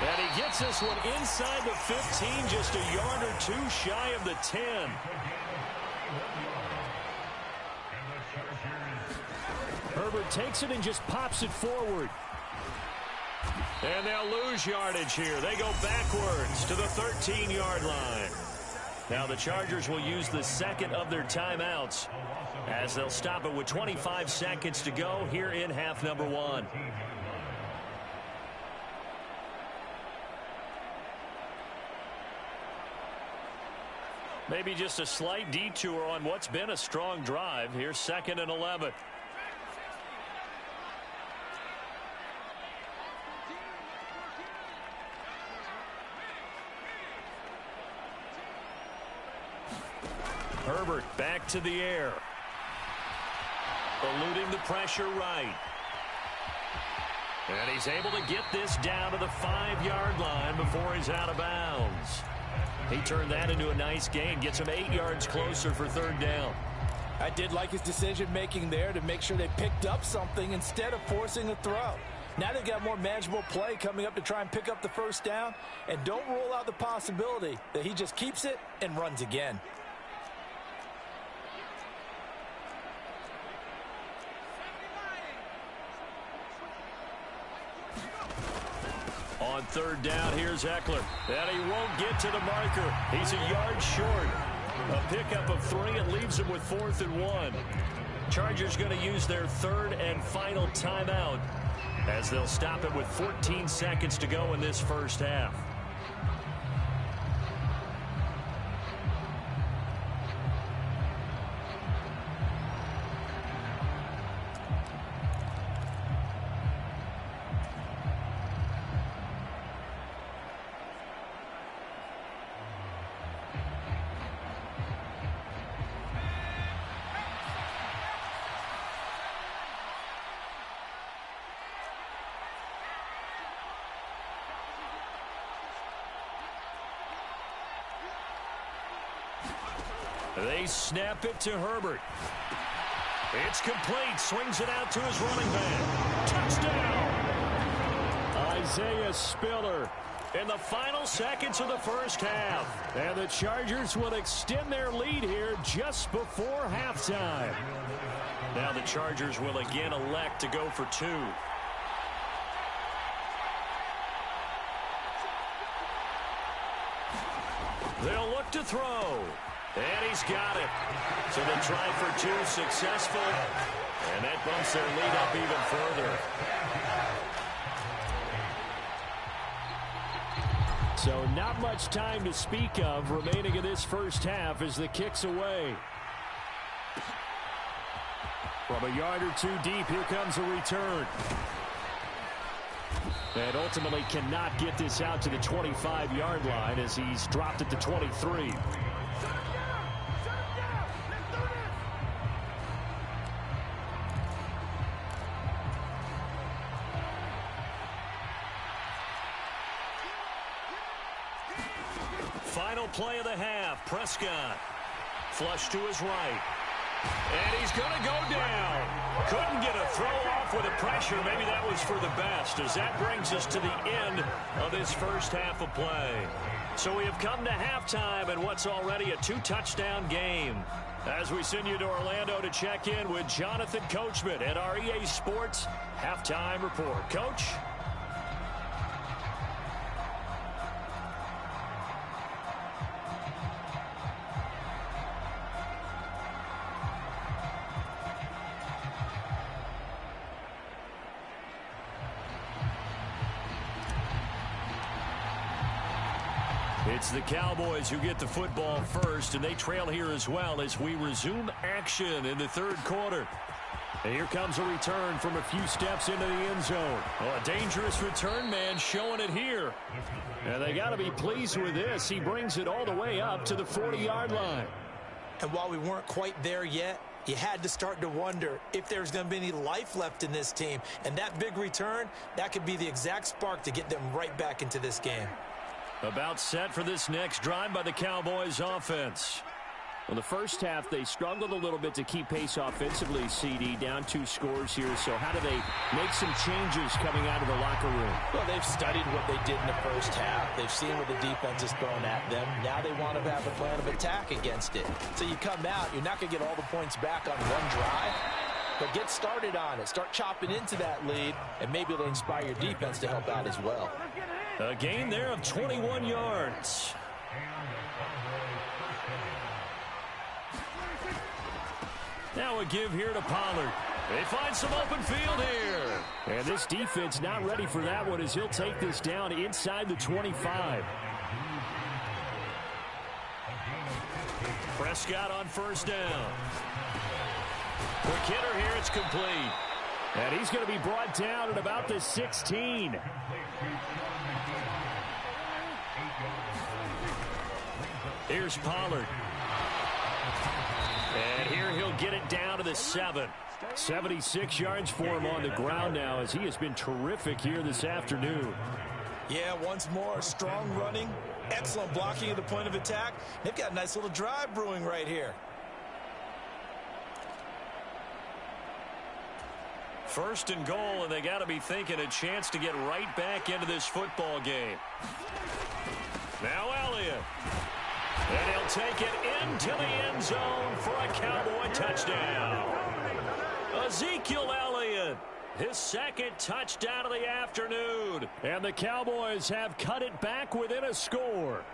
And he gets this one inside the 15, just a yard or 2 shy of the 10. Herbert takes it and just pops it forward. And they'll lose yardage here. They go backwards to the 13-yard line. Now the Chargers will use the second of their timeouts as they'll stop it with 25 seconds to go here in half number 1. Maybe just a slight detour on what's been a strong drive. Here's 2nd and 11. Herbert back to the air. Eluding the pressure right. And he's able to get this down to the 5-yard line before he's out of bounds. He turned that into a nice gain. Gets him 8 yards closer for 3rd down. I did like his decision-making there to make sure they picked up something instead of forcing a throw. Now they've got more manageable play coming up to try and pick up the first down. And don't rule out the possibility that he just keeps it and runs again. On 3rd down, here's Eckler. And he won't get to the marker. He's a yard short. A pickup of 3. It leaves him with 4th and 1. Chargers going to use their 3rd and final timeout as they'll stop it with 14 seconds to go in this first half. They snap it to Herbert. It's complete. Swings it out to his running back. Touchdown! Isaiah Spiller in the final seconds of the first half. And the Chargers will extend their lead here just before halftime. Now the Chargers will again elect to go for 2. They'll look to throw. And he's got it. So they try for 2, successful. And that bumps their lead up even further. So not much time to speak of remaining in this first half as the kick's away. From a yard or 2 deep, here comes a return. And ultimately cannot get this out to the 25-yard line as he's dropped it to 23. Final play of the half. Prescott. Flush to his right. And he's going to go down. Couldn't get a throw off with the pressure. Maybe that was for the best, as that brings us to the end of this first half of play. So we have come to halftime in what's already a 2-touchdown game. As we send you to Orlando to check in with Jonathan Coachman at our EA Sports Halftime Report. Coach? It's the Cowboys who get the football first, and they trail here as well as we resume action in the 3rd quarter. And here comes a return from a few steps into the end zone. Oh, a dangerous return man showing it here. And they got to be pleased with this. He brings it all the way up to the 40-yard line. And while we weren't quite there yet, You had to start to wonder if there's going to be any life left in this team. And that big return, that could be the exact spark to get them right back into this game. About set for this next drive by the Cowboys offense. Well, the first half, they struggled a little bit to keep pace offensively, CD, down 2 scores here. So how do they make some changes coming out of the locker room? Well, they've studied what they did in the first half. They've seen what the defense is throwing at them. Now they want to have a plan of attack against it. So you come out, you're not going to get all the points back on one drive, but get started on it. Start chopping into that lead, and maybe it'll inspire your defense to help out as well. A gain there of 21 yards. Now a give here to Pollard. They find some open field here. And this defense not ready for that one as he'll take this down inside the 25. Prescott on first down. Quick hitter here, it's complete. And he's going to be brought down at about the 16. Here's Pollard. And here he'll get it down to the 7. 76 yards for him on the ground now as he has been terrific here this afternoon. Yeah, once more, strong running, excellent blocking at the point of attack. They've got a nice little drive brewing right here. First and goal, and they got to be thinking a chance to get right back into this football game. Now Elliott. And he'll take it into the end zone for a Cowboy touchdown. Ezekiel Elliott, his second touchdown of the afternoon. And the Cowboys have cut it back within a score.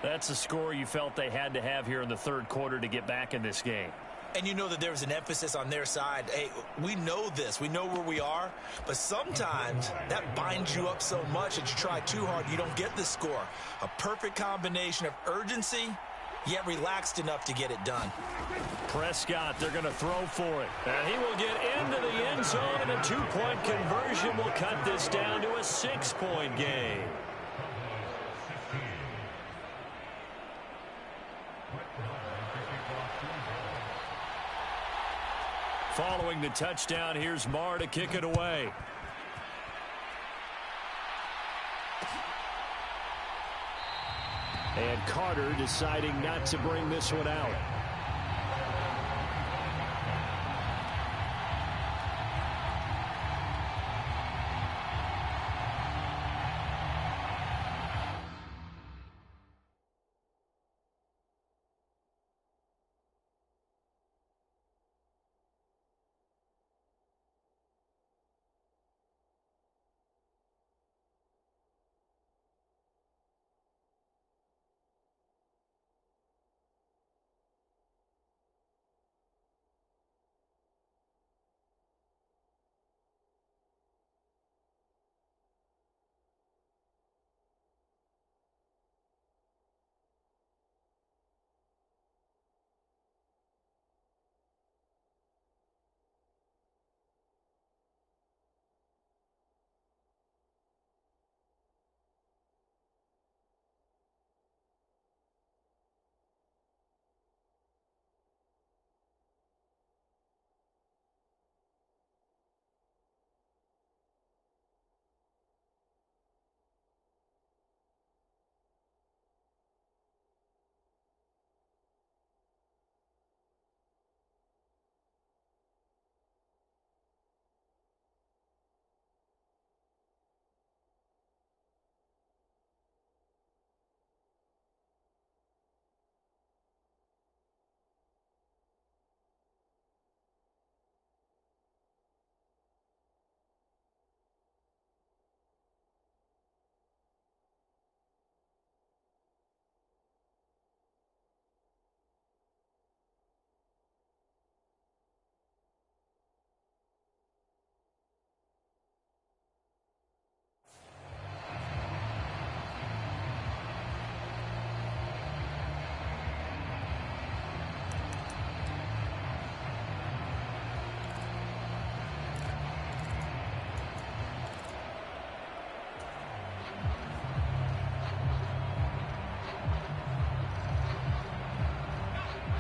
That's a score you felt they had to have here in the third quarter to get back in this game. And you know that there was an emphasis on their side. Hey, we know this. We know where we are. But sometimes that binds you up so much that you try too hard, you don't get the score. A perfect combination of urgency, yet relaxed enough to get it done. Prescott, they're going to throw for it. And he will get into the end zone, and a 2-point conversion will cut this down to a 6-point game. Following the touchdown, here's Marr to kick it away. And Carter deciding not to bring this one out.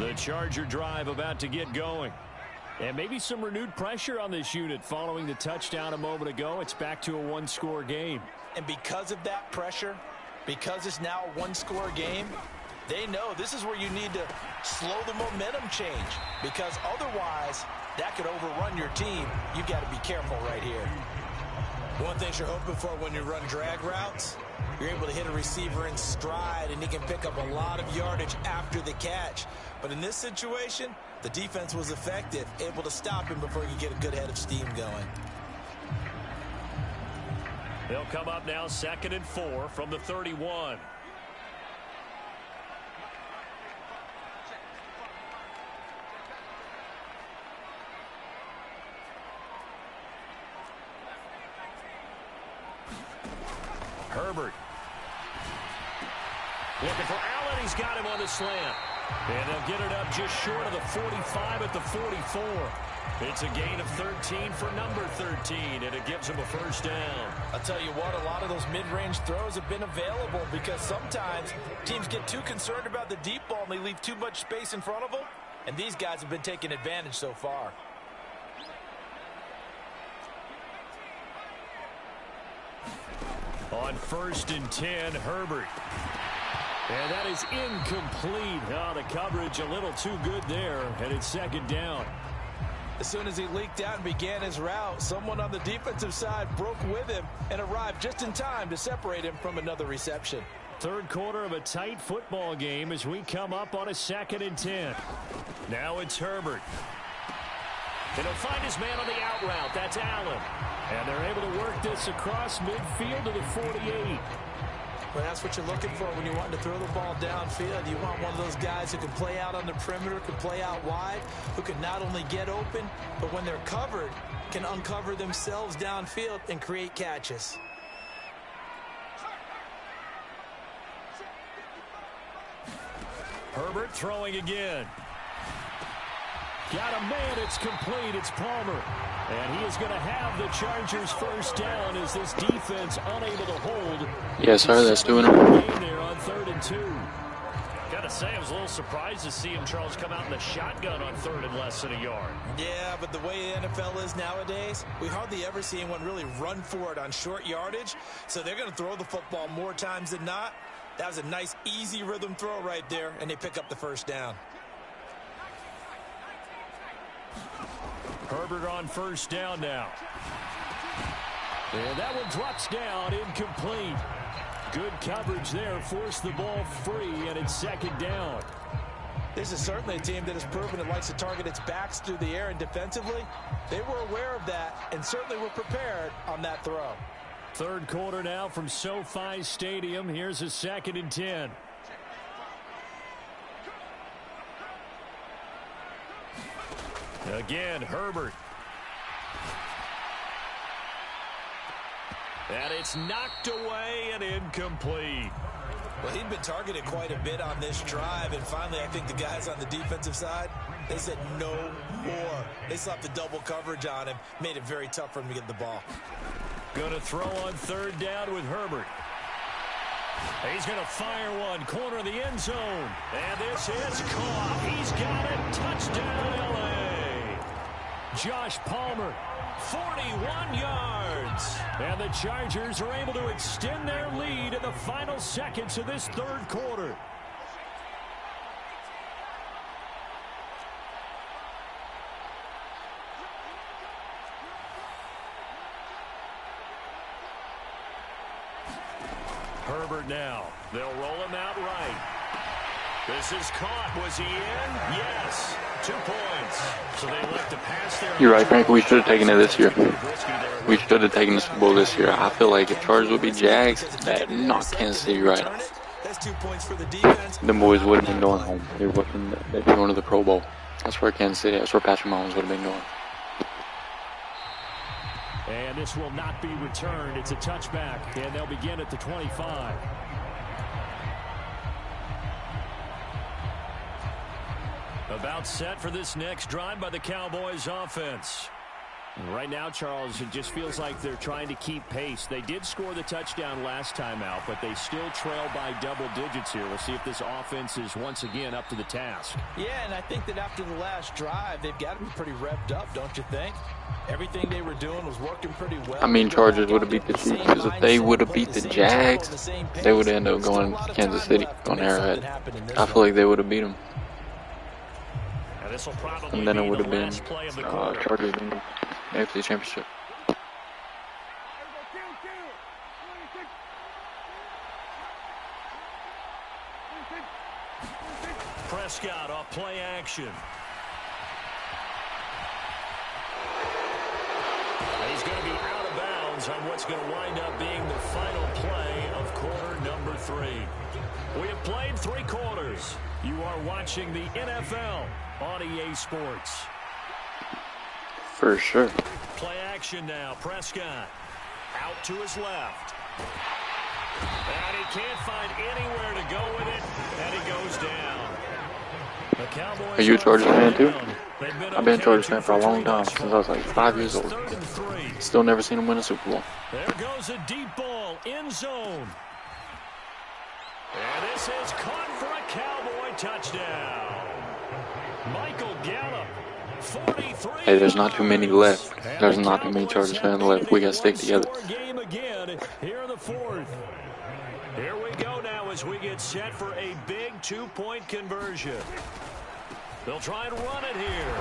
The Charger drive about to get going. And maybe some renewed pressure on this unit following the touchdown a moment ago. It's back to a one-score game. And because of that pressure, because it's now a one-score game, they know this is where you need to slow the momentum change, because otherwise that could overrun your team. You've got to be careful right here. One thing you're hoping for when you run drag routes, you're able to hit a receiver in stride, and he can pick up a lot of yardage after the catch. But in this situation, the defense was effective, able to stop him before he could get a good head of steam going. They'll come up now 2nd and 4 from the 31. Herbert. Looking for Allen. He's got him on the slant. And they'll get it up just short of the 45 at the 44. It's a gain of 13 for number 13, and it gives him a first down. I'll tell you what, a lot of those mid-range throws have been available because sometimes teams get too concerned about the deep ball and they leave too much space in front of them, and these guys have been taking advantage so far. On 1st and 10, Herbert. And that is incomplete. Oh, the coverage a little too good there, and it's 2nd down. As soon as he leaked out and began his route, someone on the defensive side broke with him and arrived just in time to separate him from another reception. 3rd quarter of a tight football game as we come up on a 2nd and 10. Now it's Herbert. And he'll find his man on the out route. That's Allen. And they're able to work this across midfield to the 48. Well, that's what you're looking for when you want to throw the ball downfield. You want one of those guys who can play out on the perimeter, can play out wide, who can not only get open, but when they're covered, can uncover themselves downfield and create catches. Herbert throwing again. Got a man. It's complete. It's Palmer. And he is going to have the Chargers first down as this defense unable to hold. Yes, sir, that's doing it. There on 3rd and 2. Gotta say, I was a little surprised to see him, Charles, come out in the shotgun on 3rd and less than a yard. Yeah, but the way the NFL is nowadays, we hardly ever see anyone really run for it on short yardage. So they're going to throw the football more times than not. That was a nice, easy rhythm throw right there, and they pick up the first down. Herbert on first down now. And that one drops down, incomplete. Good coverage there, forced the ball free, and it's 2nd down. This is certainly a team that has proven it likes to target its backs through the air, and defensively, they were aware of that and certainly were prepared on that throw. 3rd quarter now from SoFi Stadium. Here's a 2nd and 10. Again, Herbert. And it's knocked away and incomplete. Well, he'd been targeted quite a bit on this drive, and finally I think the guys on the defensive side, they said no more. They slapped the double coverage on him, made it very tough for him to get the ball. Going to throw on 3rd down with Herbert. He's going to fire one, corner of the end zone. And this is caught. He's got it. Touchdown, L.A. Josh Palmer, 41 yards. And the Chargers are able to extend their lead in the final seconds of this 3rd quarter. Herbert now. They'll roll him out right. This is caught. Was he in? Yes. 2 points. So they left the pass there. You're right, Frank. We should have taken it this year. We should have taken the Super Bowl this year. I feel like if Chargers would be Jags, that knocked Kansas City right off. That's 2 points for the defense. The boys would have been going home. They'd be going to the Pro Bowl. That's where Kansas City, that's where Patrick Mahomes would have been going. And this will not be returned. It's a touchback, and they'll begin at the 25. About set for this next drive by the Cowboys offense. Right now, Charles, it just feels like they're trying to keep pace. They did score the touchdown last time out, but they still trail by double digits here. We'll see if this offense is once again up to the task. Yeah, and I think that after the last drive, they've got to be pretty revved up, don't you think? Everything they were doing was working pretty well. I mean, Chargers would have beat the Chiefs, because if they would have beat the Jags, they would end up going to Kansas City on Arrowhead. I feel like they would have beat them. And then it would have been Chargers in the AFC Championship. Prescott off play action. He's going to be out of bounds on what's going to wind up being the final play of quarter number 3. We have played 3 quarters. You are watching the NFL on EA Sports. For sure. Play action now. Prescott out to his left. And he can't find anywhere to go with it, and he goes down. The Cowboys Are you a Chargers fan too? I've been a Chargers fan for a long time, since I was like 5 years old. Still never seen them win a Super Bowl. There goes a deep ball, end zone. And this is caught for a Cowboy touchdown. Michael Gallup, 43. Hey, there's not too many left. There's not too many Chargers fans left. We got to stick together. Game again here in the 4th. Here we go now as we get set for a big 2-point conversion. They'll try and run it here.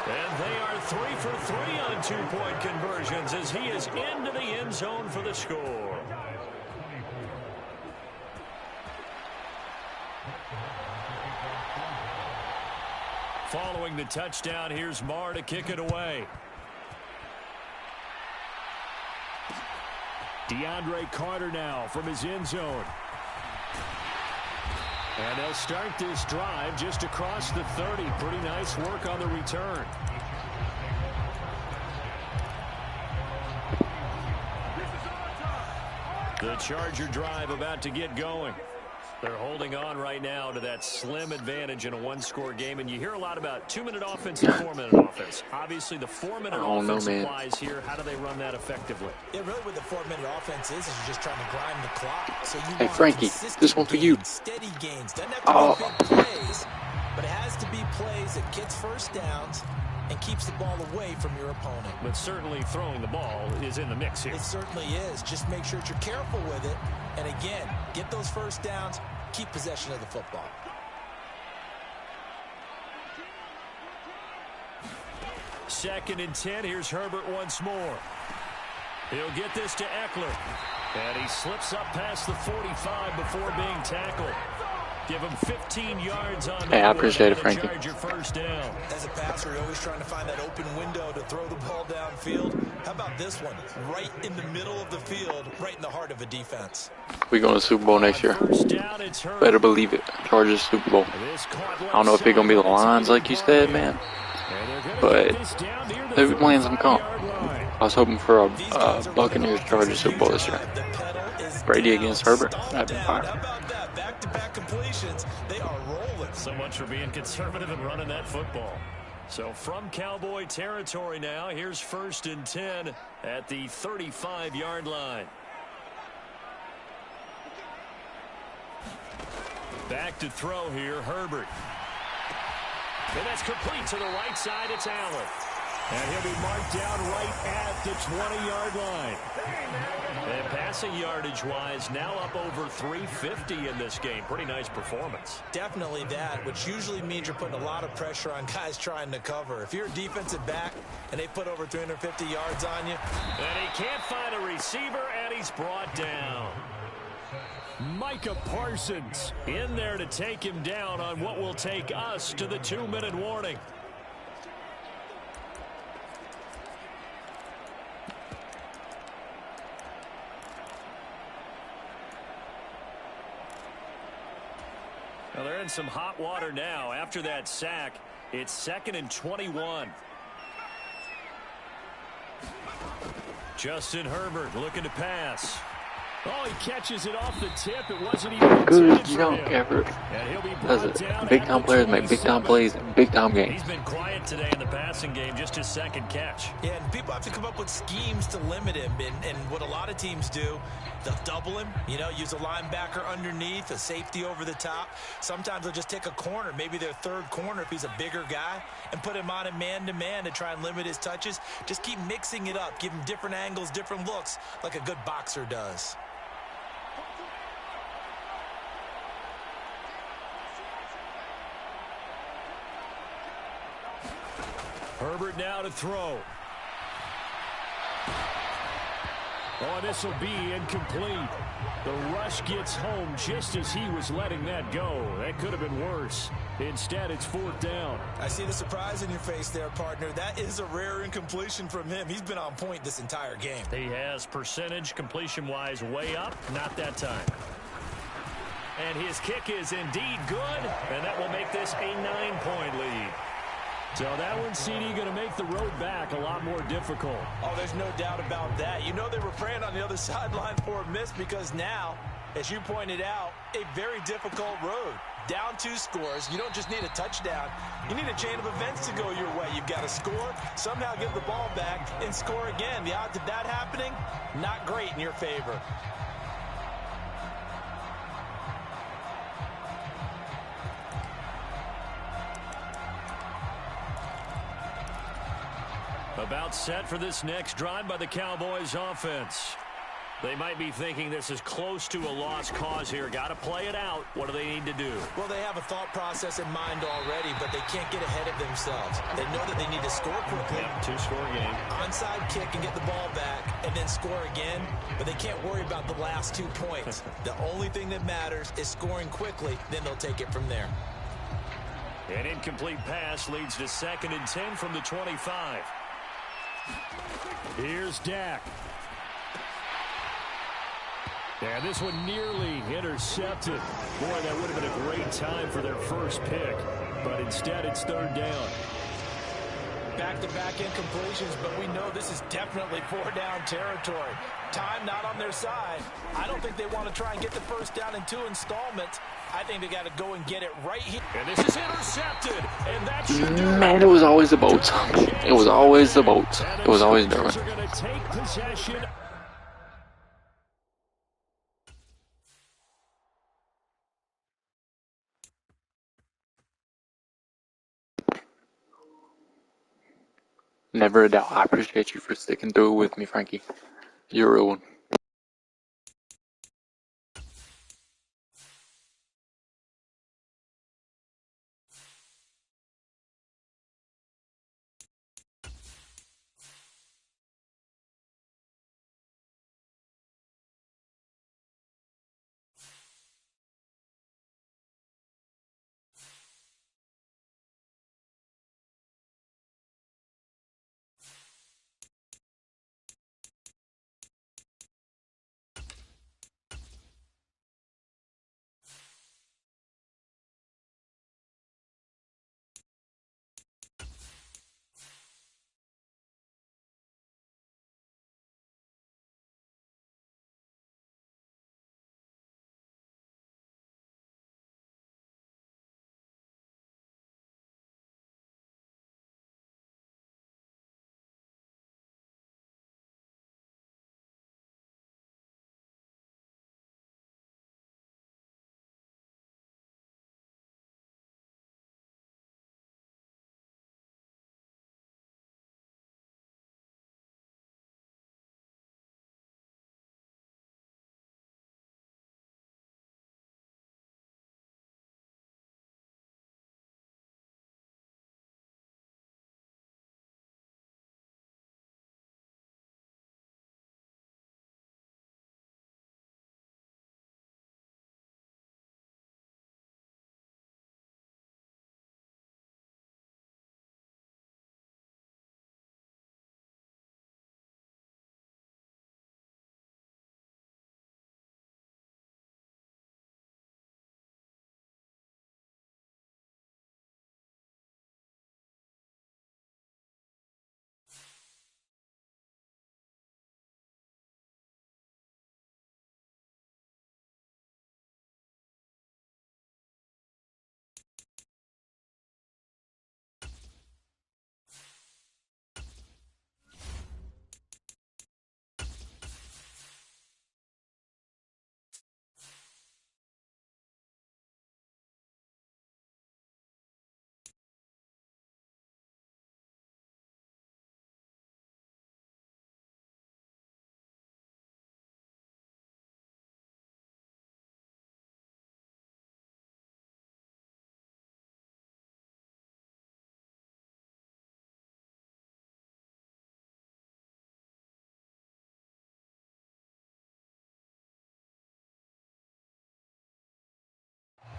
And they are 3 for 3 on 2-point conversions as he is into the end zone for the score. Following the touchdown, here's Marr to kick it away. DeAndre Carter now from his end zone. And they'll start this drive just across the 30. Pretty nice work on the return. The Charger drive about to get going. They're holding on right now to that slim advantage in a 1-score game. And you hear a lot about 2-minute offense and 4-minute offense. Obviously, the 4-minute offense applies here. How do they run that effectively? Yeah, really what the 4-minute offense is you're just trying to grind the clock. So you Hey, Frankie, this one for you. Steady gains. Doesn't have to be big plays, but it has to be plays that gets first downs and keeps the ball away from your opponent. But certainly throwing the ball is in the mix here. It certainly is. Just make sure that you're careful with it. And again, get those first downs, keep possession of the football. Second and 10. Here's Herbert once more. He'll get this to Eckler. And he slips up past the 45 before being tackled. Give him 15 yards on Hey, I appreciate it, Frankie. First down. As a passer, you're always trying to find that open window to throw the ball downfield. How about this one? Right in the middle of the field, right in the heart of a defense. We going to the Super Bowl next year. Better believe it. Chargers Super Bowl. I don't know if it's going to be the Lions like you said, man. But they'll be playing some comp. I was hoping for a Buccaneers Chargers Super Bowl this year. Brady against Herbert. That'd be fire. Back-to-back completions, they are rolling. So much for being conservative and running that football. So from Cowboy territory now, here's 1st and 10 at the 35-yard line. Back to throw here, Herbert. And that's complete to the right side. It's Allen. And he'll be marked down right at the 20-yard line. And passing yardage-wise, now up over 350 in this game. Pretty nice performance. Definitely that, which usually means you're putting a lot of pressure on guys trying to cover. If you're a defensive back and they put over 350 yards on you. And he can't find a receiver, and he's brought down. Micah Parsons in there to take him down on what will take us to the 2-minute warning. Well, they're in some hot water now. After that sack, it's 2nd and 21. Justin Herbert looking to pass. Oh, he catches it off the tip. It wasn't even Good intended for young him. effort. And he'll be That's brought it. down Big at time the players make big time 27. plays in big time games. He's been quiet today in the passing game, just his second catch. Yeah, and people have to come up with schemes to limit him. And what a lot of teams do, they'll double him, use a linebacker underneath, a safety over the top. Sometimes they'll just take a corner, maybe their third corner if he's a bigger guy, and put him on a man-to-man to try and limit his touches. Just keep mixing it up, give him different angles, different looks, like a good boxer does. Herbert now to throw. Oh, this will be incomplete. The rush gets home just as he was letting that go. That could have been worse. Instead, it's 4th down. I see the surprise in your face there, partner. That is a rare incompletion from him. He's been on point this entire game. He has percentage completion-wise way up, not that time. And his kick is indeed good, and that will make this a 9-point lead. So that one, CD, going to make the road back a lot more difficult. Oh, there's no doubt about that. They were praying on the other sideline for a miss because now, as you pointed out, a very difficult road. Down 2 scores. You don't just need a touchdown. You need a chain of events to go your way. You've got to score, somehow give the ball back, and score again. The odds of that happening, not great in your favor. About set for this next drive by the Cowboys offense. They might be thinking this is close to a lost cause here. Got to play it out. What do they need to do? Well, they have a thought process in mind already, but they can't get ahead of themselves. They know that they need to score quickly. Yep, 2-score game. Onside kick and get the ball back and then score again, but they can't worry about the last 2 points. The only thing that matters is scoring quickly, then they'll take it from there. An incomplete pass leads to 2nd and 10 from the 25. Here's Dak. And this one nearly intercepted. Boy, that would have been a great time for their first pick. But instead, it's 3rd down. Back-to-back incompletions, but we know this is definitely 4-down territory. Time not on their side. I don't think they want to try and get the first down in 2 installments. I think they got to go and get it right here. And this is intercepted. And that should do it. Man, it was always the boats. It was always the boats. It was always Derwin. They're going to take possession. Never a doubt. I appreciate you for sticking through it with me, Frankie. You're a real one.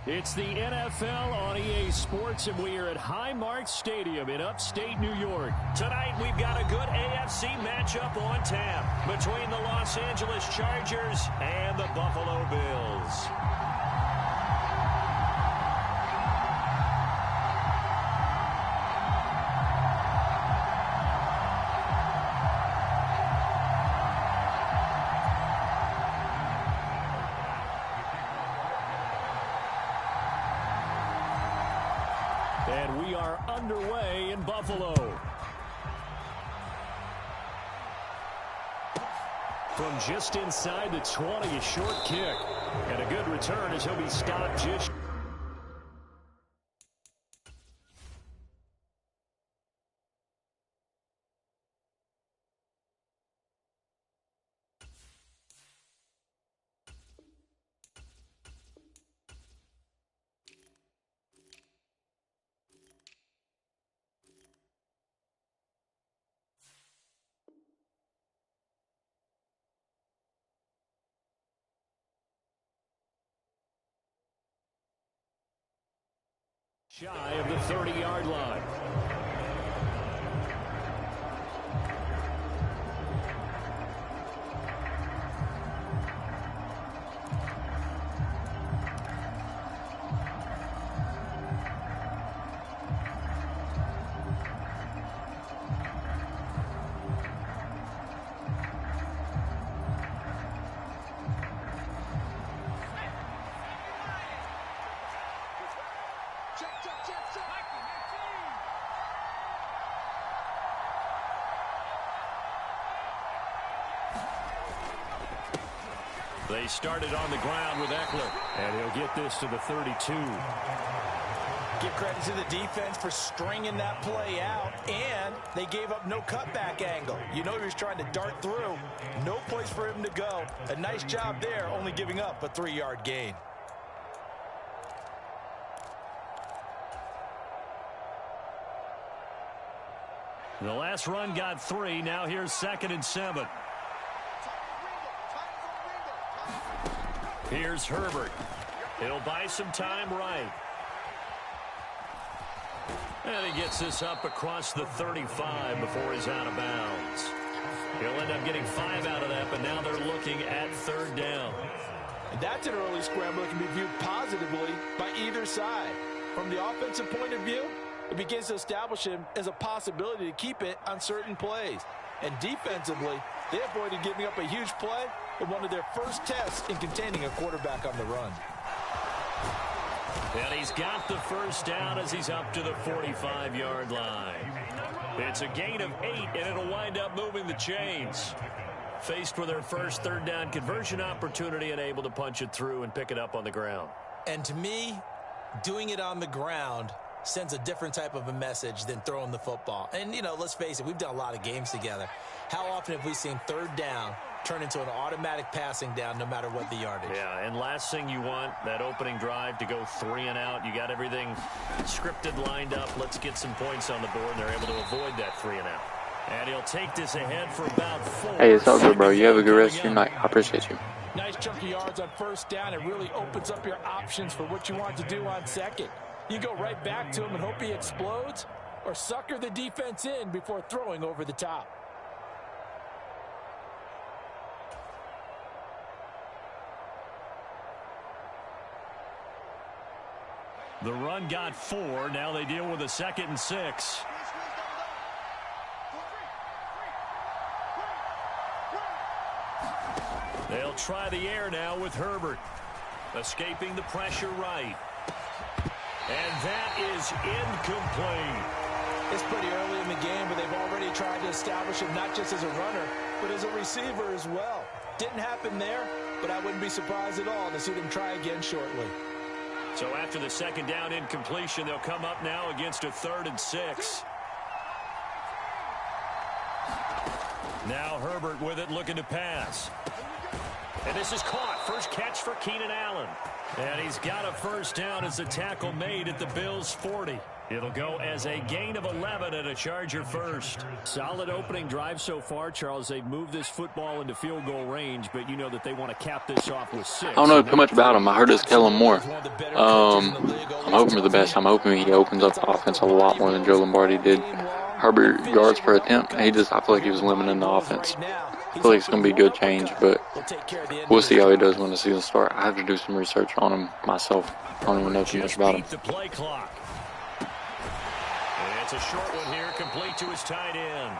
It's the NFL on EA Sports, and we are at Highmark Stadium in upstate New York. Tonight, we've got a good AFC matchup on tap between the Los Angeles Chargers and the Buffalo Bills. And we are underway in Buffalo. From just inside the 20, a short kick. And a good return as he'll be stopped just... shy of the 30-yard line. They started on the ground with Eckler, and he'll get this to the 32. Give credit to the defense for stringing that play out, and they gave up no cutback angle. You know he was trying to dart through. No place for him to go. A nice job there, only giving up a 3-yard gain. The last run got 3. Now here's 2nd and 7. Here's Herbert. He'll buy some time right. And he gets this up across the 35 before he's out of bounds. He'll end up getting 5 out of that, but now they're looking at 3rd down. And that's an early scramble that can be viewed positively by either side. From the offensive point of view, it begins to establish him as a possibility to keep it on certain plays. And defensively, they avoided giving up a huge play in one of their first tests in containing a quarterback on the run. And he's got the first down as he's up to the 45-yard line. It's a gain of 8, and it'll wind up moving the chains. Faced with their first 3rd down conversion opportunity and able to punch it through and pick it up on the ground. And to me, doing it on the ground sends a different type of a message than throwing the football. And, you know, let's face it, we've done a lot of games together. How often have we seen 3rd down turn into an automatic passing down no matter what the yardage? Yeah, and last thing you want, that opening drive to go 3 and out. You got everything scripted, lined up. Let's get some points on the board, and they're able to avoid that 3 and out. And he'll take this ahead for about 4. Hey, it's all good, bro. You have a good rest of your night. I appreciate you. Nice chunk of yards on 1st down. It really opens up your options for what you want to do on 2nd. You go right back to him and hope he explodes, or sucker the defense in before throwing over the top. The run got 4. Now they deal with a 2nd and 6. They'll try the air now with Herbert. Escaping the pressure right. And that is incomplete. It's pretty early in the game, but they've already tried to establish him not just as a runner, but as a receiver as well. Didn't happen there, but I wouldn't be surprised at all to see them try again shortly. So after the 2nd down incompletion, they'll come up now against a 3rd and 6. Now Herbert with it, looking to pass. And this is caught. First catch for Keenan Allen. And he's got a first down as the tackle made at the Bills' 40. It'll go as a gain of 11 and a Charger first. Solid opening drive so far, Charles. They've moved this football into field goal range, but you know that they want to cap this off with 6. I don't know too much about him. I heard it's Kellen Moore. I'm hoping for the best. I'm hoping he opens up the offense a lot more than Joe Lombardi did. Herbert yards per attempt. I feel like he was limiting the offense. I feel like it's going to be a good change, but we'll see how he does when the season starts. I have to do some research on him myself. I don't even know too much about him. It's a short one here, complete to his tight end.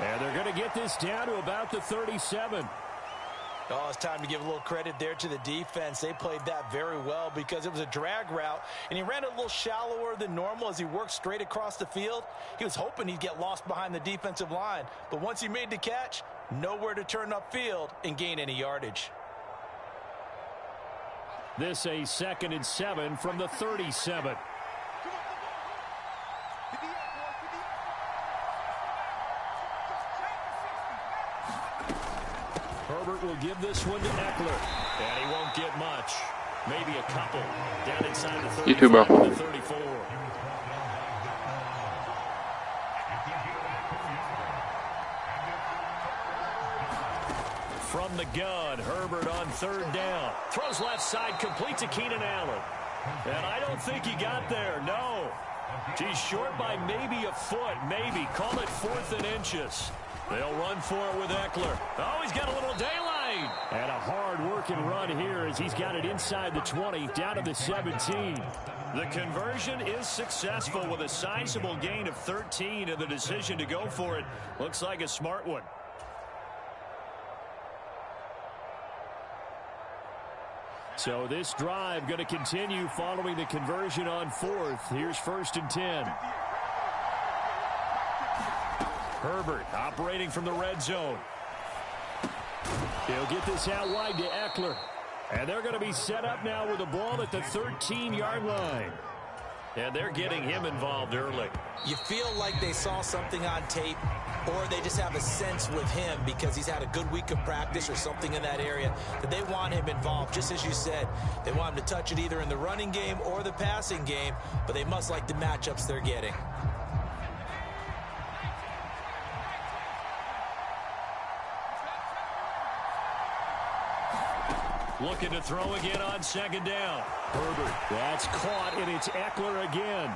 And they're going to get this down to about the 37. Oh, it's time to give a little credit there to the defense. They played that very well because it was a drag route, and he ran it a little shallower than normal as he worked straight across the field. He was hoping he'd get lost behind the defensive line, but once he made the catch, nowhere to turn upfield and gain any yardage. This a 2nd and 7 from the 37. Herbert will give this one to Eckler. And he won't get much. Maybe a couple. Down inside the 35 you too, bro. to the 34. From the gun, Herbert on 3rd down. Throws left side, complete to Keenan Allen. And I don't think he got there, no. He's short by maybe a foot, maybe. Call it 4th and inches. They'll run for it with Eckler. Oh, he's got a little daylight. And a hard-working run here as he's got it inside the 20, down to the 17. The conversion is successful with a sizable gain of 13, and the decision to go for it looks like a smart one. So this drive going to continue following the conversion on 4th. Here's 1st and 10. Herbert operating from the red zone. He'll get this out wide to Eckler. And they're going to be set up now with the ball at the 13-yard line. And they're getting him involved early. You feel like they saw something on tape, or they just have a sense with him because he's had a good week of practice or something in that area that they want him involved. Just as you said, they want him to touch it either in the running game or the passing game, but they must like the matchups they're getting. Looking to throw again on 2nd down. Herbert, that's caught, and it's Eckler again.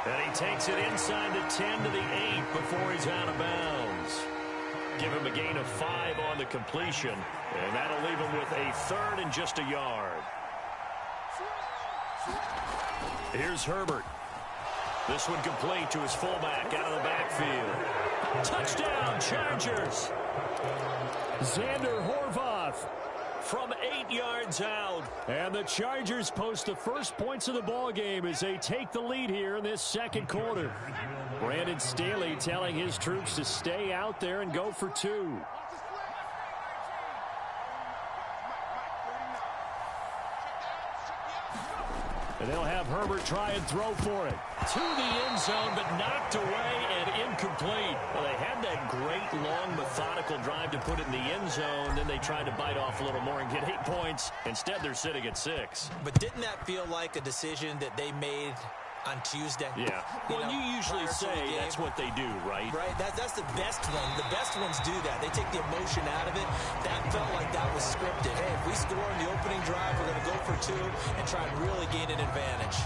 And he takes it inside the 10 to the 8 before he's out of bounds. Give him a gain of 5 on the completion, and that'll leave him with a 3rd and just a yard. Here's Herbert. This one complete to his fullback out of the backfield. Touchdown, Chargers. Xander Horvath from 8 yards out. And the Chargers post the first points of the ball game as they take the lead here in this 2nd quarter. Brandon Staley telling his troops to stay out there and go for 2. And they'll have Herbert try and throw for it. To the end zone, but knocked away and incomplete. Well, they had that great, long, methodical drive to put it in the end zone. Then they tried to bite off a little more and get 8 points. Instead, they're sitting at 6. But didn't that feel like a decision that they made on Tuesday? Yeah. Well, you usually say that's what they do, right? Right. That's the best one. The best ones do that. They take the emotion out of it. That felt like that was scripted. Hey, if we score in the opening drive, we're going to go for 2 and try and really gain an advantage.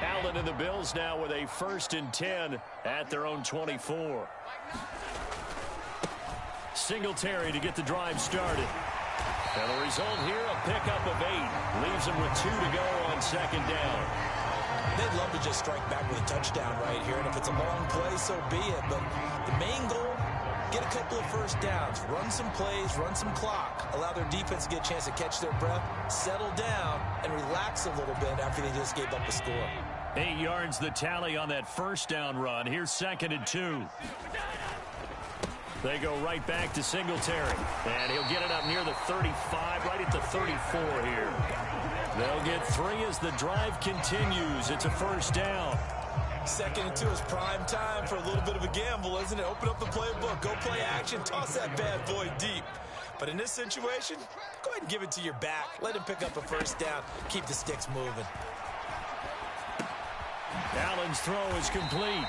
Allen and the Bills now with a 1st and 10 at their own 24. Singletary to get the drive started. And the result here, a pickup of 8. Leaves them with 2 to go on 2nd down. They'd love to just strike back with a touchdown right here. And if it's a long play, so be it. But the main goal, get a couple of first downs. Run some plays, run some clock. Allow their defense to get a chance to catch their breath, settle down, and relax a little bit after they just gave up a score. 8 yards the tally on that 1st down run. Here's 2nd and 2. They go right back to Singletary. And he'll get it up near the 35, right at the 34 here. They'll get 3 as the drive continues. It's a 1st down. 2nd and 2 is prime time for a little bit of a gamble, isn't it? Open up the playbook, go play action, toss that bad boy deep. But in this situation, go ahead and give it to your back. Let him pick up a first down. Keep the sticks moving. Allen's throw is complete.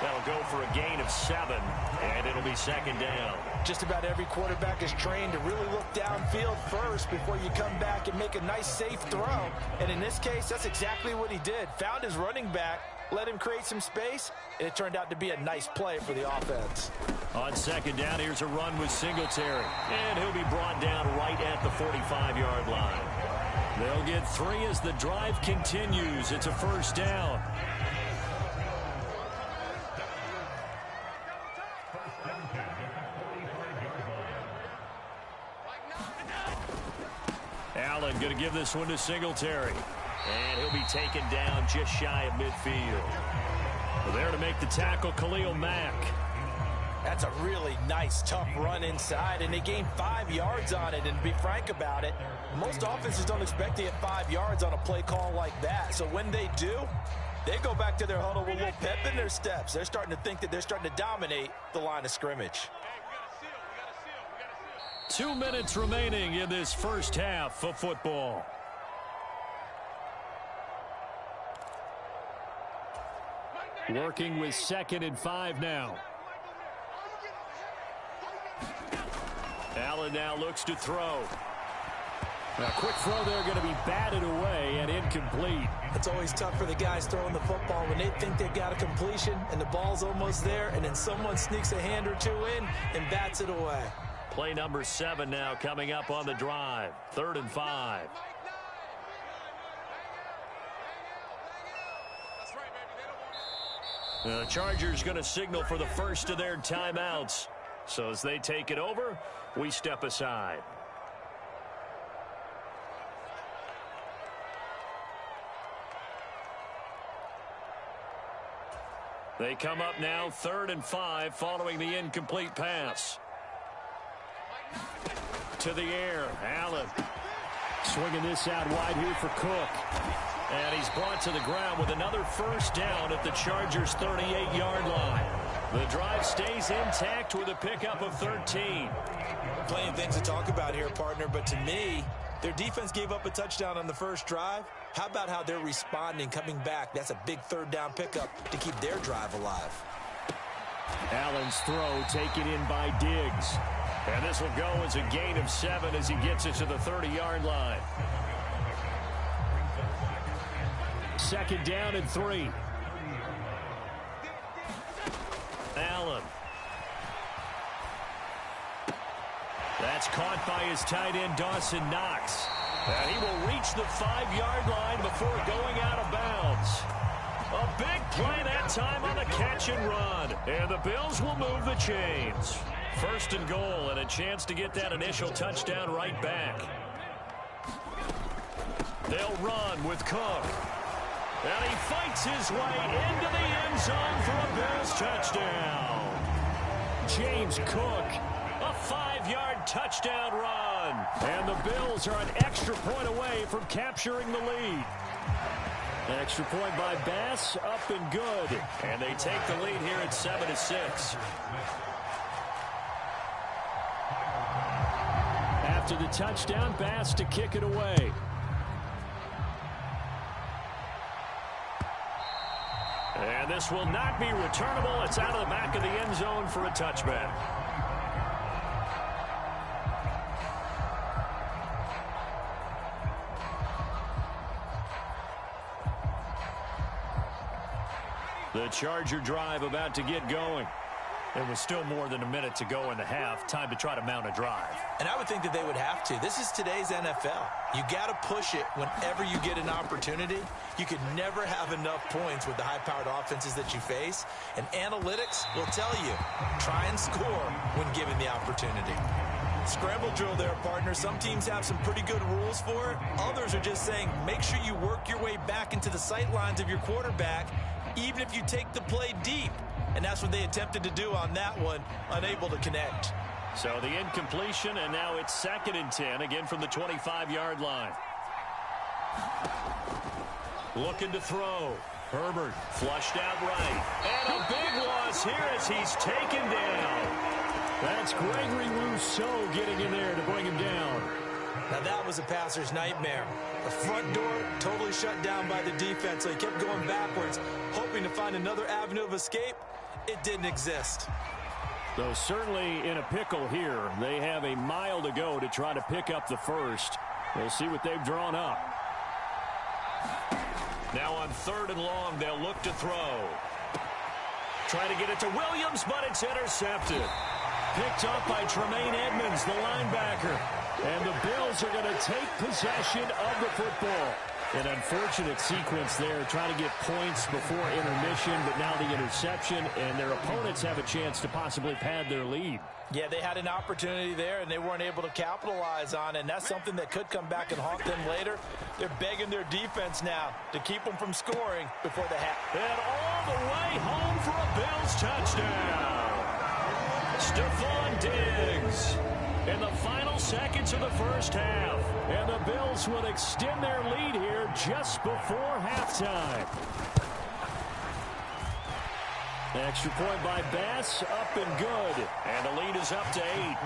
That'll go for a gain of 7, and it'll be second down. Just about every quarterback is trained to really look downfield first before you come back and make a nice, safe throw. And in this case, that's exactly what he did. Found his running back, let him create some space, and it turned out to be a nice play for the offense. On second down, here's a run with Singletary. And he'll be brought down right at the 45-yard line. They'll get 3 as the drive continues. It's a first down. Allen going to give this one to Singletary. And he'll be taken down just shy of midfield. Well, there to make the tackle, Khalil Mack. That's a really nice, tough run inside, and they gained 5 yards on it. And to be frank about it, most offenses don't expect to get 5 yards on a play call like that. So when they do, they go back to their huddle with a little pep in their steps. They're starting to think that they're starting to dominate the line of scrimmage. 2 minutes remaining in this first half of football. Working with 2nd and 5 now. Allen now looks to throw. A quick throw there going to be batted away and incomplete. It's always tough for the guys throwing the football when they think they've got a completion and the ball's almost there, and then someone sneaks a hand or two in and bats it away. Play number 7 now coming up on the drive. 3rd and 5. The Chargers going to signal for the first of their timeouts. So as they take it over, we step aside. They come up now 3rd and 5 following the incomplete pass. To the air, Allen. Swinging this out wide here for Cook. And he's brought to the ground with another first down at the Chargers' 38-yard line. The drive stays intact with a pickup of 13. Plenty of things to talk about here, partner, but to me, their defense gave up a touchdown on the first drive. How about how they're responding, coming back? That's a big 3rd down pickup to keep their drive alive. Allen's throw taken in by Diggs. And this will go as a gain of 7 as he gets it to the 30-yard line. 2nd down and 3. Allen. That's caught by his tight end, Dawson Knox. And he will reach the 5-yard line before going out of bounds. A big play that time on the catch and run. And the Bills will move the chains. 1st and goal and a chance to get that initial touchdown right back. They'll run with Cook. And he fights his way into the end zone for a Bills touchdown. James Cook, a 5-yard touchdown run. And the Bills are an extra point away from capturing the lead. Extra point by Bass, up and good. And they take the lead here at 7-6. After the touchdown, Bass to kick it away. And this will not be returnable. It's out of the back of the end zone for a touchback. The Charger drive about to get going. There was still more than a minute to go in the half. Time to try to mount a drive. And I would think that they would have to. This is today's NFL. You got to push it whenever you get an opportunity. You could never have enough points with the high-powered offenses that you face. And analytics will tell you, try and score when given the opportunity. Scramble drill there, partner. Some teams have some pretty good rules for it. Others are just saying, make sure you work your way back into the sight lines of your quarterback, even if you take the play deep. And that's what they attempted to do on that one, unable to connect. So the incompletion, and now it's 2nd and 10, again from the 25-yard line. Looking to throw. Herbert flushed out right. And a big loss here as he's taken down. That's Gregory Rousseau getting in there to bring him down. Now that was a passer's nightmare. The front door totally shut down by the defense, so he kept going backwards, hoping to find another avenue of escape. It didn't exist. Though certainly in a pickle here. They have a mile to go to try to pick up the first. We'll see what they've drawn up. Now on 3rd and long, they'll look to throw. Try to get it to Williams, but it's intercepted. Picked up by Tremaine Edmonds, the linebacker. And the Bills are going to take possession of the football. An unfortunate sequence there, trying to get points before intermission, but now the interception, and their opponents have a chance to possibly pad their lead. Yeah, they had an opportunity there, and they weren't able to capitalize on it, and that's something that could come back and haunt them later. They're begging their defense now to keep them from scoring before the half. And all the way home for a Bills touchdown. Stephon Diggs in the final seconds of the first half. And the Bills will extend their lead here just before halftime. Extra point by Bass, up and good. And the lead is up to 8.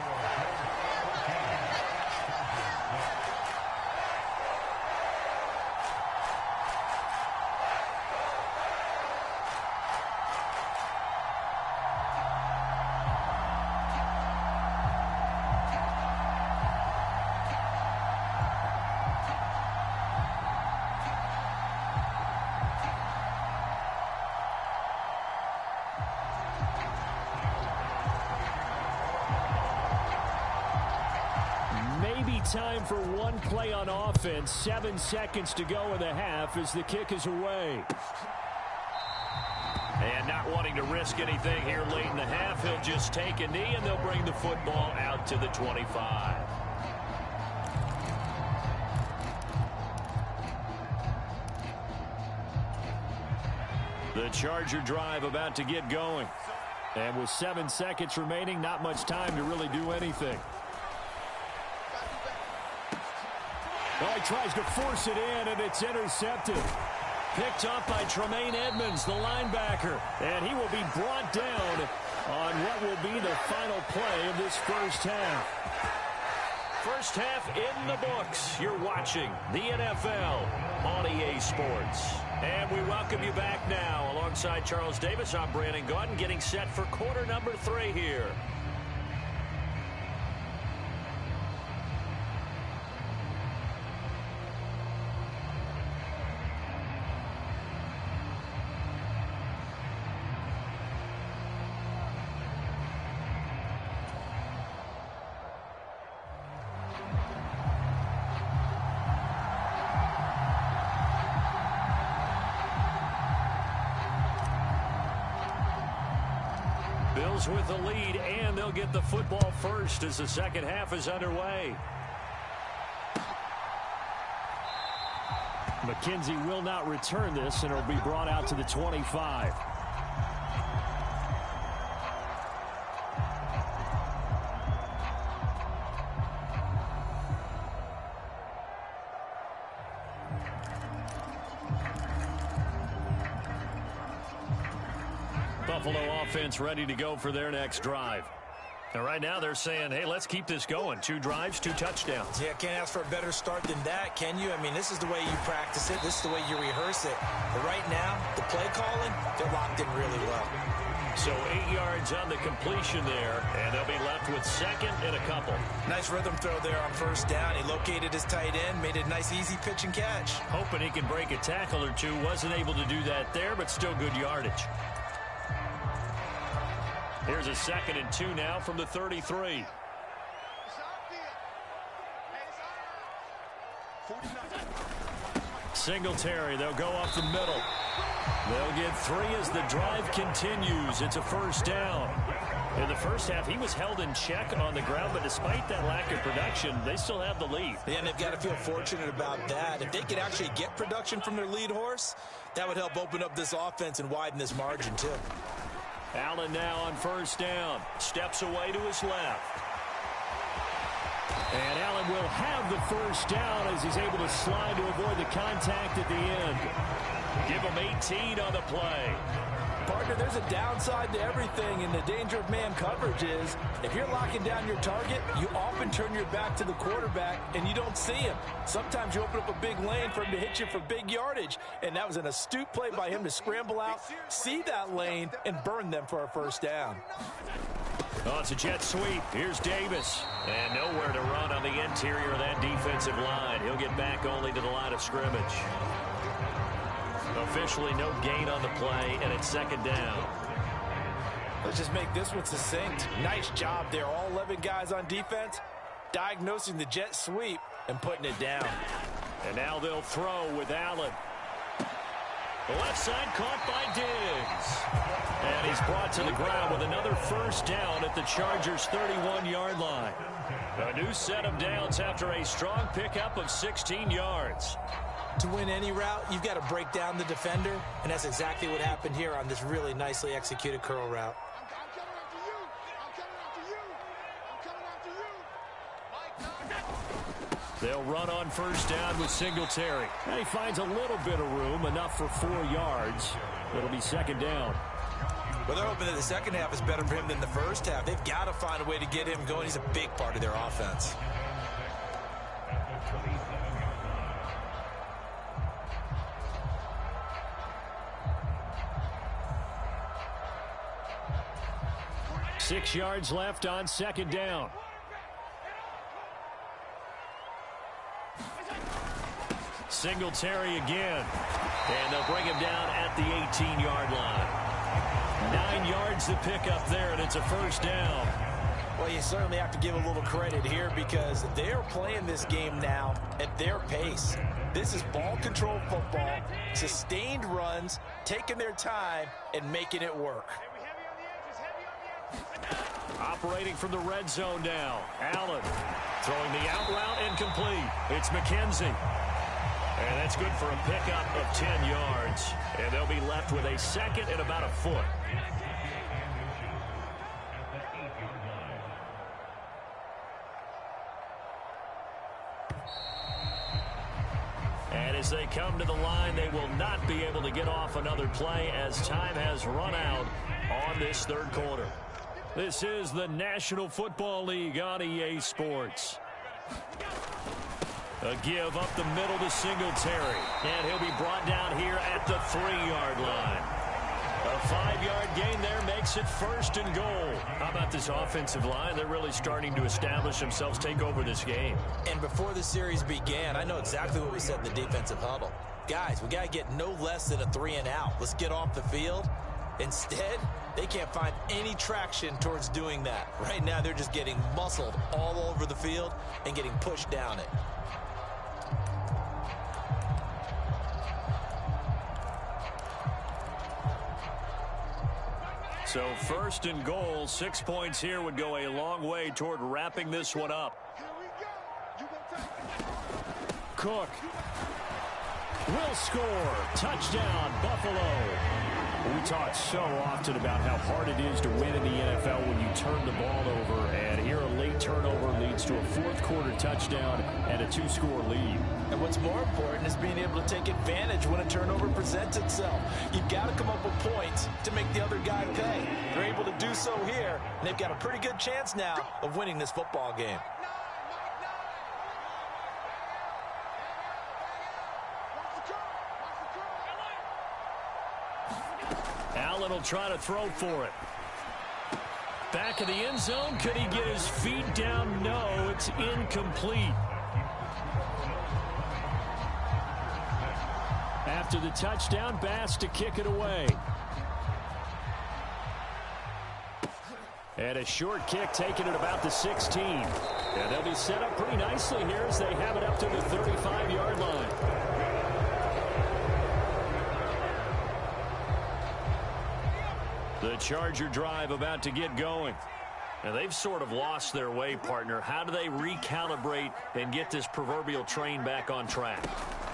Time for one play on offense. 7 seconds to go in the half as the kick is away. And not wanting to risk anything here late in the half, he'll just take a knee and they'll bring the football out to the 25. The Charger drive about to get going. And with 7 seconds remaining, not much time to really do anything. Well, he tries to force it in, and it's intercepted. Picked up by Tremaine Edmonds, the linebacker. And he will be brought down on what will be the final play of this first half. First half in the books. You're watching the NFL on EA Sports. And we welcome you back now. Alongside Charles Davis, I'm Brandon Gaudin, getting set for quarter number 3 here. Bills with the lead, and they'll get the football first as the second half is underway. McKenzie will not return this, and it'll be brought out to the 25. Buffalo offense ready to go for their next drive. Now, right now they're saying, hey, let's keep this going. 2 drives, 2 touchdowns. Yeah, can't ask for a better start than that, can you? I mean, this is the way you practice it. This is the way you rehearse it. But right now, the play calling, they're locked in really well. So 8 yards on the completion there, and they'll be left with 2nd and a couple. Nice rhythm throw there on first down. He located his tight end, made it a nice, easy pitch and catch. Hoping he can break a tackle or two. Wasn't able to do that there, but still good yardage. Here's a 2nd and 2 now from the 33. Singletary, they'll go up the middle. They'll get 3 as the drive continues. It's a first down. In the first half, he was held in check on the ground, but despite that lack of production, they still have the lead. Yeah, and they've got to feel fortunate about that. If they could actually get production from their lead horse, that would help open up this offense and widen this margin, too. Allen now on first down. Steps away to his left. And Allen will have the first down as he's able to slide to avoid the contact at the end. Give him 18 on the play. Partner, there's a downside to everything, and the danger of man coverage is if you're locking down your target, you often turn your back to the quarterback and you don't see him. Sometimes you open up a big lane for him to hit you for big yardage, and that was an astute play by him to scramble out, see that lane, and burn them for a first down. Oh, it's a jet sweep. Here's Davis. And nowhere to run on the interior of that defensive line. He'll get back only to the line of scrimmage. Officially no gain on the play, and it's second down. Let's just make this one succinct. Nice job there. All 11 guys on defense diagnosing the jet sweep and putting it down. And now they'll throw with Allen. The left side caught by Diggs. And he's brought to the ground with another first down at the Chargers' 31-yard line. A new set of downs after a strong pickup of 16 yards. To win any route, you've got to break down the defender, and that's exactly what happened here on this really nicely executed curl route. They'll run on first down with Singletary. And he finds a little bit of room, enough for 4 yards. It'll be second down. Well, they're hoping that the second half is better for him than the first half. They've got to find a way to get him going. He's a big part of their offense. Six yards left on second down. Singletary again. And they'll bring him down at the 18-yard line. 9 yards to pick up there, and it's a first down. Well, you certainly have to give a little credit here because they're playing this game now at their pace. This is ball control football, sustained runs, taking their time, and making it work. Operating from the red zone now. Allen throwing the out route incomplete. It's McKenzie. And that's good for a pickup of 10 yards. And they'll be left with a second and about a foot. And as they come to the line, they will not be able to get off another play as time has run out on this third quarter. This is the National Football League on EA Sports. A give up the middle to Singletary. And he'll be brought down here at the 3-yard line. A 5-yard gain there makes it first and goal. How about this offensive line? They're really starting to establish themselves, take over this game. And before the series began, I know exactly what we said in the defensive huddle. Guys, we got to get no less than a 3 and out. Let's get off the field. Instead, they can't find any traction towards doing that. Right now, they're just getting muscled all over the field and getting pushed down it. So first and goal, 6 points here would go a long way toward wrapping this one up. Cook will score. Touchdown, Buffalo. We talk so often about how hard it is to win in the NFL when you turn the ball over, and here a late turnover leads to a fourth-quarter touchdown and a 2-score lead. And what's more important is being able to take advantage when a turnover presents itself. You've got to come up with points to make the other guy pay. They're able to do so here, and they've got a pretty good chance now of winning this football game. Allen will try to throw for it. Back of the end zone. Could he get his feet down? No, it's incomplete. After the touchdown, Bass to kick it away. And a short kick taken at about the 16. And they'll be set up pretty nicely here as they have it up to the 35-yard line. The Charger drive about to get going. And they've sort of lost their way, partner. How do they recalibrate and get this proverbial train back on track?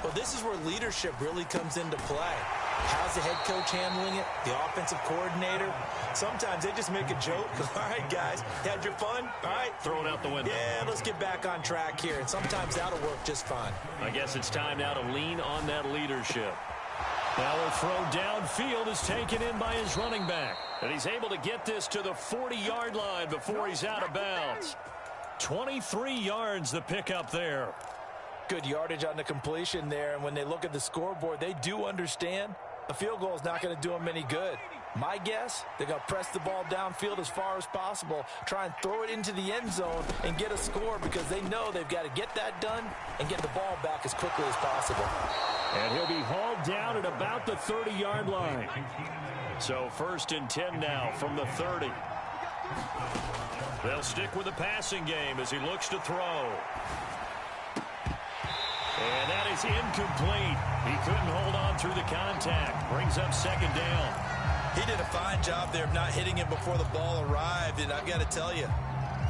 Well, this is where leadership really comes into play. How's the head coach handling it? The offensive coordinator? Sometimes they just make a joke. All right, guys, had your fun? All right. Throw it out the window. Yeah, let's get back on track here. And sometimes that'll work just fine. I guess it's time now to lean on that leadership. Now a throw downfield is taken in by his running back. And he's able to get this to the 40-yard line before he's out of bounds. 23 yards the pickup there. Good yardage on the completion there. And when they look at the scoreboard, they do understand a field goal is not going to do them any good. My guess, they're going to press the ball downfield as far as possible, try and throw it into the end zone and get a score because they know they've got to get that done and get the ball back as quickly as possible. And he'll be hauled down at about the 30-yard line. So 1st and 10 now from the 30. They'll stick with the passing game as he looks to throw. And that is incomplete. He couldn't hold on through the contact. Brings up 2nd down. He did a fine job there of not hitting him before the ball arrived, and I've got to tell you,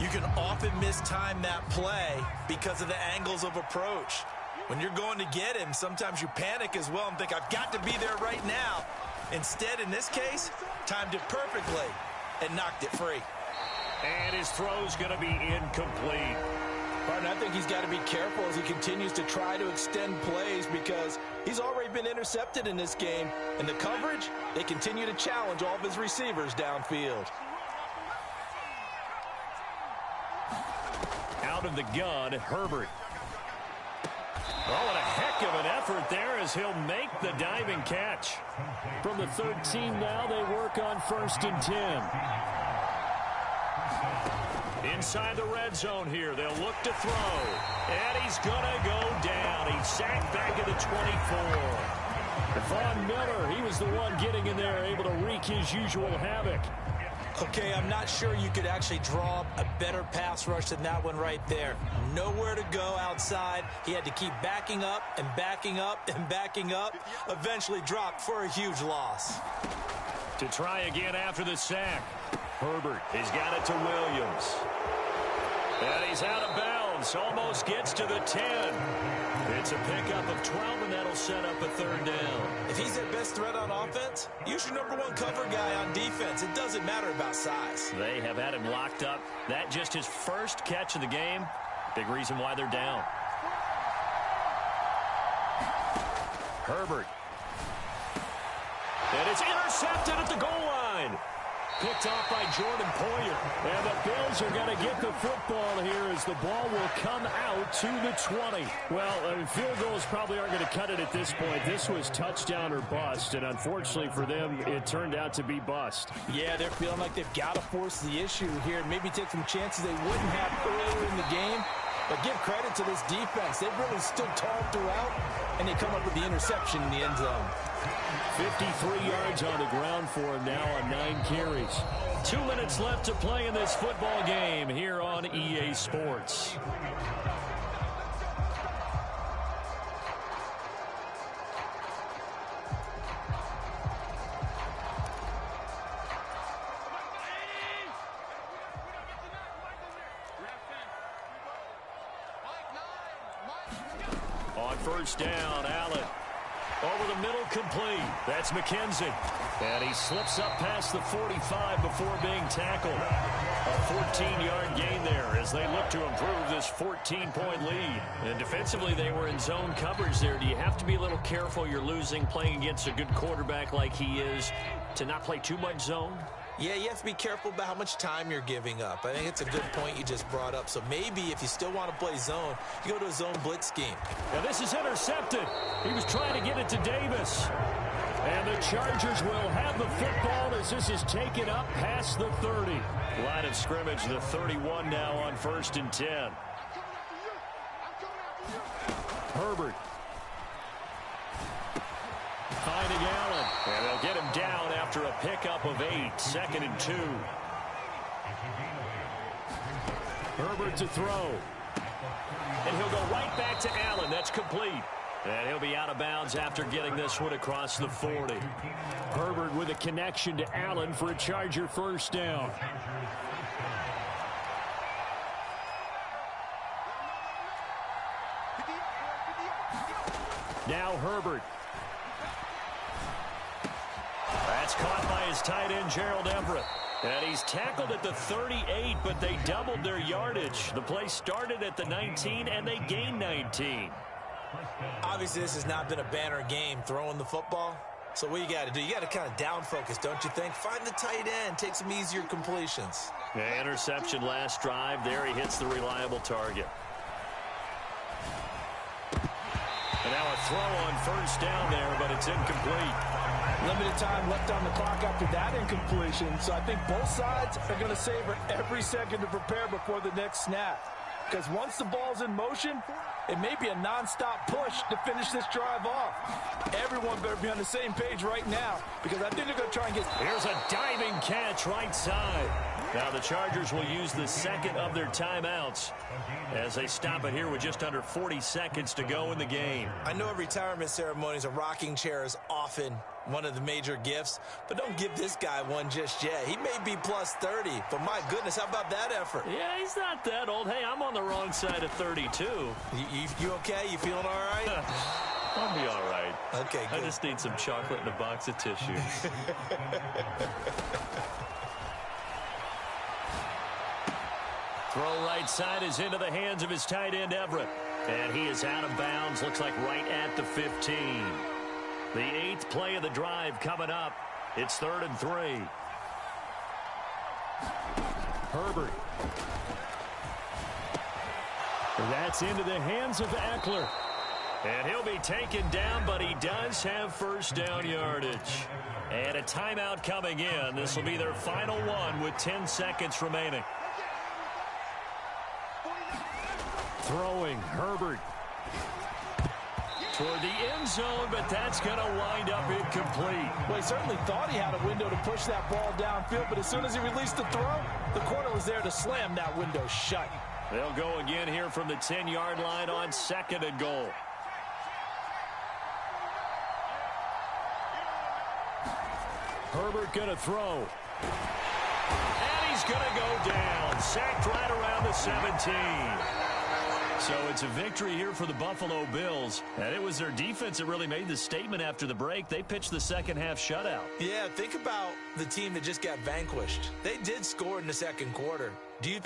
you can often mistime that play because of the angles of approach. When you're going to get him, sometimes you panic as well and think, I've got to be there right now. Instead, in this case, timed it perfectly and knocked it free. And his throw's going to be incomplete. Martin, I think he's got to be careful as he continues to try to extend plays because he's already been intercepted in this game. And the coverage, they continue to challenge all of his receivers downfield. Out of the gun, Herbert. Oh, what a heck of an effort there as he'll make the diving catch. From the 13 now, they work on 1st and 10. Inside the red zone here, they'll look to throw. And he's going to go down. He's sacked back at the 24. Von Miller, he was the one getting in there, able to wreak his usual havoc. Okay, I'm not sure you could actually draw a better pass rush than that one right there. Nowhere to go outside. He had to keep backing up and backing up and backing up. Eventually dropped for a huge loss. To try again after the sack. Herbert, he's got it to Williams. And he's out of bounds. Almost gets to the 10. It's a pickup of 12, and that'll set up a 3rd down. If he's their best threat on offense, use your #1 cover guy on defense. It doesn't matter about size. They have had him locked up. That just his first catch of the game. Big reason why they're down. Herbert. And it's intercepted at the goal line. Picked off by Jordan Poyer. And the Bills are going to get the football here as the ball will come out to the 20. Well, field goals probably aren't going to cut it at this point. This was touchdown or bust, and unfortunately for them, it turned out to be bust. Yeah, they're feeling like they've got to force the issue here and maybe take some chances they wouldn't have earlier in the game. But give credit to this defense. They've really stood tall throughout, and they come up with the interception in the end zone. 53 yards on the ground for him now on 9 carries. 2 minutes left to play in this football game here on EA Sports. On 1st down, Allen. Over the middle, complete. That's McKenzie. And he slips up past the 45 before being tackled. A 14-yard gain there as they look to improve this 14-point lead. And defensively, they were in zone coverage there. Do you have to be a little careful you're losing playing against a good quarterback like he is to not play too much zone? Yeah, you have to be careful about how much time you're giving up. I think it's a good point you just brought up. So maybe if you still want to play zone, you go to a zone blitz scheme. Now this is intercepted. He was trying to get it to Davis. And the Chargers will have the football as this is taken up past the 30. Line of scrimmage, the 31 now on 1st and 10. Herbert. Finding Allen. And they'll get him down after a pickup of 8. 2nd and 2. Herbert to throw. And he'll go right back to Allen. That's complete. And he'll be out of bounds after getting this one across the 40. Herbert with a connection to Allen for a Charger 1st down. Now Herbert. That's caught by his tight end, Gerald Everett. And he's tackled at the 38, but they doubled their yardage. The play started at the 19, and they gained 19. Obviously, this has not been a banner game throwing the football. So what you got to do, you got to kind of down focus, don't you think? Find the tight end, take some easier completions. Yeah, interception last drive. There he hits the reliable target. And now a throw on first down there, but it's incomplete. Limited time left on the clock after that incompletion, so I think both sides are going to savor every second to prepare before the next snap. Because once the ball's in motion, it may be a nonstop push to finish this drive off. Everyone better be on the same page right now, because I think they're going to try and get... Here's a diving catch right side. Now the Chargers will use the second of their timeouts as they stop it here with just under 40 seconds to go in the game. I know at retirement ceremonies, a rocking chair is often one of the major gifts, but don't give this guy one just yet. He may be plus 30, but my goodness, how about that effort? Yeah, he's not that old. Hey, I'm on the wrong side of 32. You okay? You feeling all right? I'll be all right. Okay, good. I just need some chocolate and a box of tissue. Throw right side is into the hands of his tight end, Everett. And he is out of bounds, looks like right at the 15. The 8th play of the drive coming up. It's 3rd and 3. Herbert. That's into the hands of Eckler. And he'll be taken down, but he does have first down yardage. And a timeout coming in. This will be their final one with 10 seconds remaining. Throwing, Herbert. Toward the end zone, but that's going to wind up incomplete. Well, he certainly thought he had a window to push that ball downfield, but as soon as he released the throw, the corner was there to slam that window shut. They'll go again here from the 10-yard line on 2nd and goal. Herbert going to throw. And he's going to go down. Sacked right around the 17. So it's a victory here for the Buffalo Bills. And it was their defense that really made the statement after the break. They pitched the second half shutout. Yeah, think about the team that just got vanquished. They did score in the second quarter. Do you think